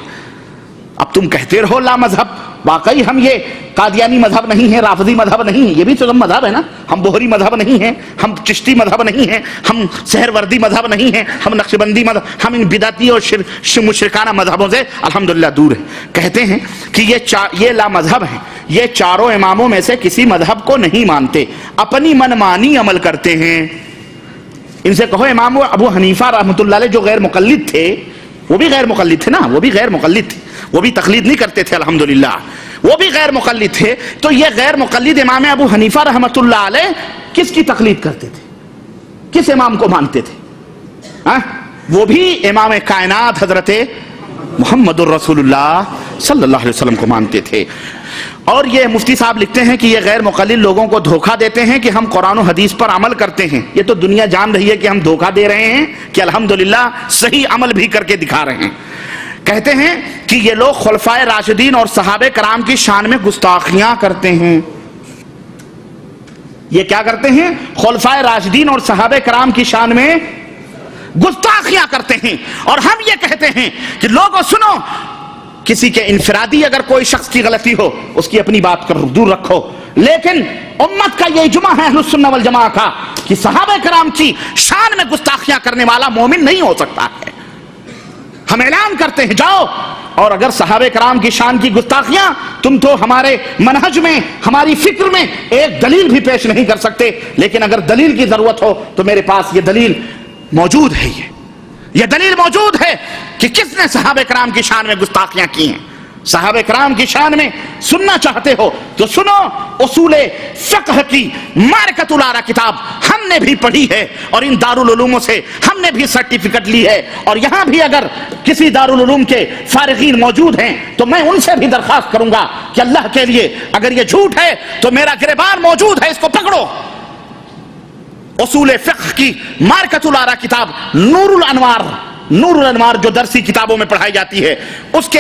اب تم کہتے رہو لا مذہب، واقعی ہم یہ قادیانی مذہب نہیں ہے، رافضی مذہب نہیں ہے، یہ بھی تو مذہب ہے نا، ہم بہری مذہب نہیں ہیں، ہم چشتی مذہب نہیں ہیں، ہم سہروردی مذہب نہیں ہیں، ہم نقشبندی مذہب، ہم ان بدعتی اور مشرکانہ مذہبوں سے الحمدللہ دور ہیں۔ کہتے ہیں کہ یہ لا مذہب ہیں، یہ چاروں اماموں میں سے کسی مذہب کو نہیں مانتے، اپنی منمانی عمل کرتے ہیں۔ ان سے کہو امام ابو حنیفہ رحمۃ اللہ علیہ جو غیر مقلد تھے، وہ بھی غیر مقلد تھے نا، وہ بھی غیر مقلد تھے، وہ بھی تقلید نہیں کرتے تھے الحمدللہ، وہ بھی غیر مقلد تھے۔ تو یہ غیر مقلد امام ابو حنیفہ رحمۃ اللہ علیہ کس کی تقلید کرتے تھے؟ کس امام کو مانتے تھے؟ وہ بھی امام کائنات حضرت محمد الرسول اللہ صلی اللہ علیہ وسلم کو مانتے تھے۔ اور یہ مفتی صاحب لکھتے ہیں کہ یہ غیر مقلد لوگوں کو دھوکہ دیتے ہیں کہ ہم قرآن و حدیث پر عمل کرتے ہیں۔ یہ تو دنیا جان رہی ہے کہ ہم دھوکہ دے رہے ہیں، کہ الحمدللہ صحیح عمل بھی کر کے دکھا رہے ہیں۔ کہتے ہیں کہ یہ لوگ خلفائے راشدین اور صحابہ کرام کی شان میں گستاخیاں کرتے ہیں۔ یہ کیا کرتے ہیں؟ خلفائے راشدین اور صحابہ کرام کی شان میں گستاخیاں کرتے ہیں۔ اور ہم یہ کہتے ہیں کہ لوگوں سنو، کسی کے انفرادی اگر کوئی شخص کی غلطی ہو، اس کی اپنی بات کر دور رکھو، لیکن امت کا یہ اجماع ہے اہل السنہ والجماعہ کا کہ صحابہ کرام کی شان میں گستاخیاں کرنے والا مومن نہیں ہو سکتا ہے۔ ہم اعلان کرتے ہیں، جاؤ، اور اگر صحابہ کرام کی شان کی گستاخیاں تم تو ہمارے منہج میں، ہماری فکر میں ایک دلیل بھی پیش نہیں کر سکتے، لیکن اگر دلیل کی ضرورت ہو تو میرے پاس یہ دلیل موجود ہے، یہ دلیل موجود ہے کہ کس نے صحابہ کرام کی شان میں گستاخیاں کی ہیں۔ صحابہ کرام کی شان میں سننا چاہتے ہو تو سنو، اصول فقہ کی معرکۃ الآراء کتاب ہم نے بھی پڑھی ہے، اور ان دارالعلوموں سے ہم نے بھی سرٹیفکیٹ لی ہے، اور یہاں بھی اگر کسی دارالعلوم کے فارغین موجود ہیں تو میں ان سے بھی درخواست کروں گا کہ اللہ کے لیے اگر یہ جھوٹ ہے تو میرا گریبان موجود ہے، اس کو پکڑو۔ اصول فقہ کی معرکۃ الآراء کتاب نور الانوار جو درسی کتابوں میں پڑھائی جاتی ہے، اس کے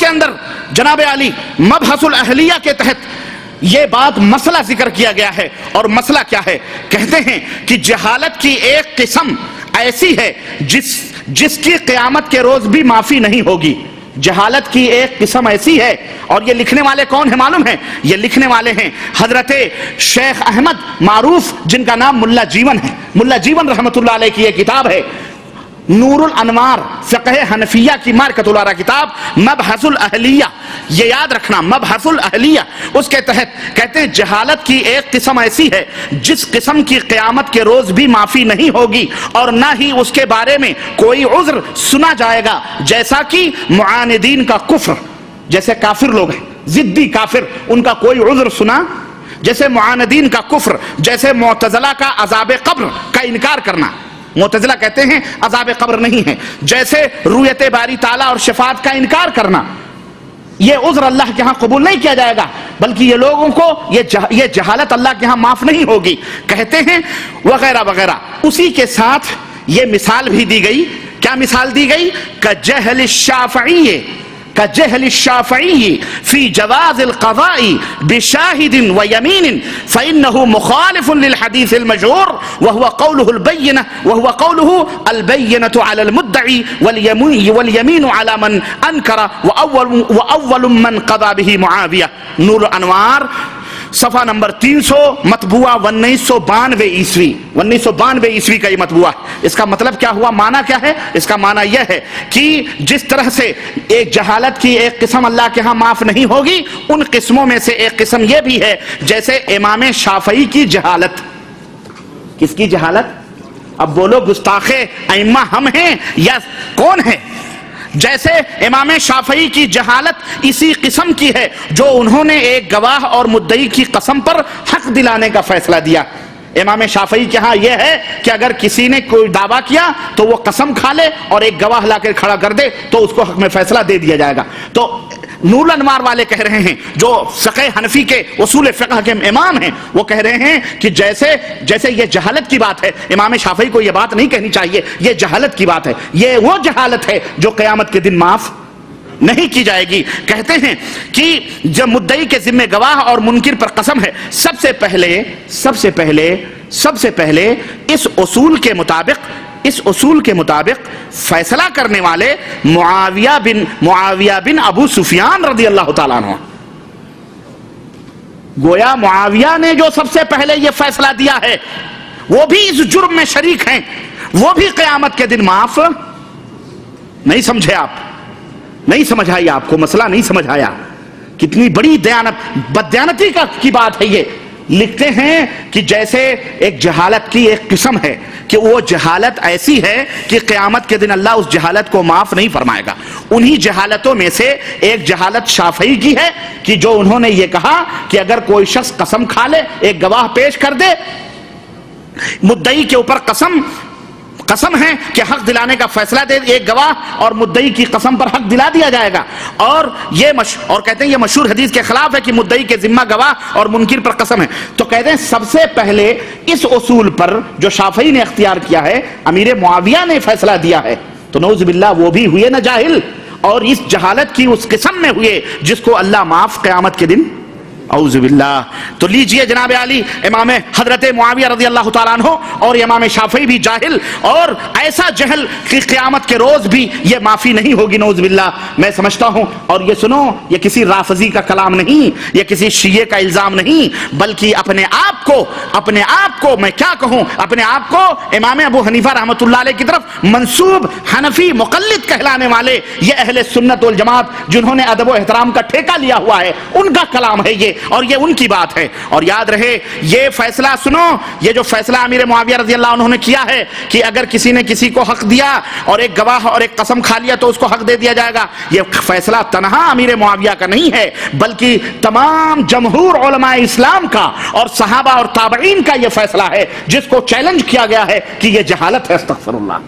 اندر جناب علی مبحث الاہلیہ کے تحت یہ بات مسئلہ ذکر کیا گیا ہے. اور مسئلہ کیا ہے؟ کہتے ہیں کہ جہالت کی ایک قسم ایسی ہے جس کی قیامت کے روز بھی معافی نہیں ہوگی. جہالت کی ایک قسم ایسی ہے، اور یہ لکھنے والے کون ہیں معلوم ہیں؟ یہ لکھنے والے ہیں حضرت شیخ احمد معروف، جن کا نام ملا جیون ہے. ملا جیون رحمت اللہ علیہ کی یہ کتاب ہے نور الانوار فقہ حنفیہ کی مارکۃ العرا کتاب، مبحث الاہلیہ. یہ یاد رکھنا، مبحث الاہلیہ. اس کے تحت کہتے ہیں جہالت کی ایک قسم ایسی ہے جس قسم کی قیامت کے روز بھی معافی نہیں ہوگی اور نہ ہی اس کے بارے میں کوئی عذر سنا جائے گا، جیسا کہ معاندین کا کفر، جیسے کافر لوگ ہیں ضدی کافر، ان کا کوئی عذر سنا، جیسے معاندین کا کفر، جیسے معتزلہ کا عذاب قبر کا انکار کرنا. معتزلہ کہتے ہیں عذاب قبر نہیں ہے. جیسے رؤیت باری تعالیٰ اور شفاعت کا انکار کرنا. یہ عذر اللہ کے ہاں قبول نہیں کیا جائے گا، بلکہ یہ لوگوں کو یہ جہالت اللہ کے ہاں معاف نہیں ہوگی. کہتے ہیں وغیرہ وغیرہ. اسی کے ساتھ یہ مثال بھی دی گئی. کیا مثال دی گئی؟ کجہل الشافعی كجهل الشافعي في جواز القضاء بشاهد ويمين فإنه مخالف للحديث المشهور وهو قوله البينة على المدعي واليمين على من أنكر وأول من قضى به معاوية. نور الانوار صفحہ نمبر 300، مطبوعہ 1992 عیسوی. 1992 عیسوی کا یہ مطبوعہ. اس کا مطلب کیا ہوا؟ معنی کیا ہے؟ اس کا معنی یہ ہے کہ جس طرح سے ایک جہالت کی ایک قسم اللہ کے ہاں معاف نہیں ہوگی، ان قسموں میں سے ایک قسم یہ بھی ہے جیسے امام شافعی کی جہالت. کس کی جہالت؟ اب بولو گستاخ ائمہ ہم ہیں یا کون ہے؟ جیسے امام شافعی کی جہالت اسی قسم کی ہے جو انہوں نے ایک گواہ اور مدعی کی قسم پر حق دلانے کا فیصلہ دیا. امام شافعی کے ہاں یہ ہے کہ اگر کسی نے کوئی دعویٰ کیا تو وہ قسم کھا لے اور ایک گواہ لا کر کھڑا کر دے تو اس کو حق میں فیصلہ دے دیا جائے گا. تو نور الانوار والے کہہ رہے ہیں، جو فقہ حنفی کے اصول فقہ کے امام ہیں، وہ کہہ رہے ہیں کہ جیسے یہ جہالت کی بات ہے، امام شافعی کو یہ بات نہیں کہنی چاہیے. یہ جہالت کی بات ہے، یہ وہ جہالت ہے جو قیامت کے دن معاف نہیں کی جائے گی. کہتے ہیں کہ جب مدعی کے ذمہ گواہ اور منکر پر قسم ہے، سب سے پہلے اس اصول کے مطابق فیصلہ کرنے والے معاویہ بن ابو سفیان رضی اللہ تعالیٰ عنہ. گویا معاویہ نے جو سب سے پہلے یہ فیصلہ دیا ہے، وہ بھی اس جرم میں شریک ہیں، وہ بھی قیامت کے دن معاف نہیں. سمجھے آپ؟ نہیں سمجھ آئی آپ کو؟ مسئلہ نہیں سمجھ آیا؟ کتنی بڑی بددیانتی کی بات ہے یہ. لکھتے ہیں کہ جیسے ایک جہالت کی ایک قسم ہے کہ وہ جہالت ایسی ہے کہ قیامت کے دن اللہ اس جہالت کو معاف نہیں فرمائے گا. انہی جہالتوں میں سے ایک جہالت شافعی کی ہے کہ جو انہوں نے یہ کہا کہ اگر کوئی شخص قسم کھا لے، ایک گواہ پیش کر دے، مدعی کے اوپر قسم ہے کہ حق دلانے کا فیصلہ دے، ایک گواہ اور مدعی کی قسم پر حق دلا دیا جائے گا. اور کہتے ہیں یہ مشہور حدیث کے خلاف ہے کہ مدعی کے ذمہ گواہ اور منکر پر قسم ہے. تو کہتے ہیں سب سے پہلے اس اصول پر جو شافعی نے اختیار کیا ہے، امیر معاویہ نے فیصلہ دیا ہے. تو نعوذ باللہ وہ بھی ہوئے نہ جاہل، اور اس جہالت کی اس قسم میں ہوئے جس کو اللہ معاف قیامت کے دن. اعوذ باللہ. تو لیجئے جناب علی، امام حضرت معاویہ رضی اللہ تعالیٰ عنہ اور امام شافعی بھی جاہل، اور ایسا جہل کہ قیامت کے روز بھی یہ معافی نہیں ہوگی. نعوذ باللہ. میں سمجھتا ہوں، اور یہ سنو، یہ کسی رافضی کا کلام نہیں، یہ کسی شیعہ کا الزام نہیں، بلکہ اپنے آپ کو میں کیا کہوں، اپنے آپ کو امام ابو حنیفہ رحمۃ اللہ علیہ کی طرف منسوب حنفی مقلد کہلانے والے یہ اہل سنت والجماعت جنہوں نے ادب و احترام کا ٹھیکہ لیا ہوا ہے، ان کا کلام ہے یہ، اور یہ ان کی بات ہے. اور یاد رہے، یہ فیصلہ سنو، یہ جو فیصلہ امیر معاویہ رضی اللہ عنہ نے کیا ہے کہ اگر کسی نے کسی کو حق دیا اور ایک گواہ اور ایک قسم کھا لیا تو اس کو حق دے دیا جائے گا، یہ فیصلہ تنہا امیر معاویہ کا نہیں ہے، بلکہ تمام جمہور علماء اسلام کا اور صحابہ اور تابعین کا یہ فیصلہ ہے، جس کو چیلنج کیا گیا ہے کہ یہ جہالت ہے. استغفر اللہ.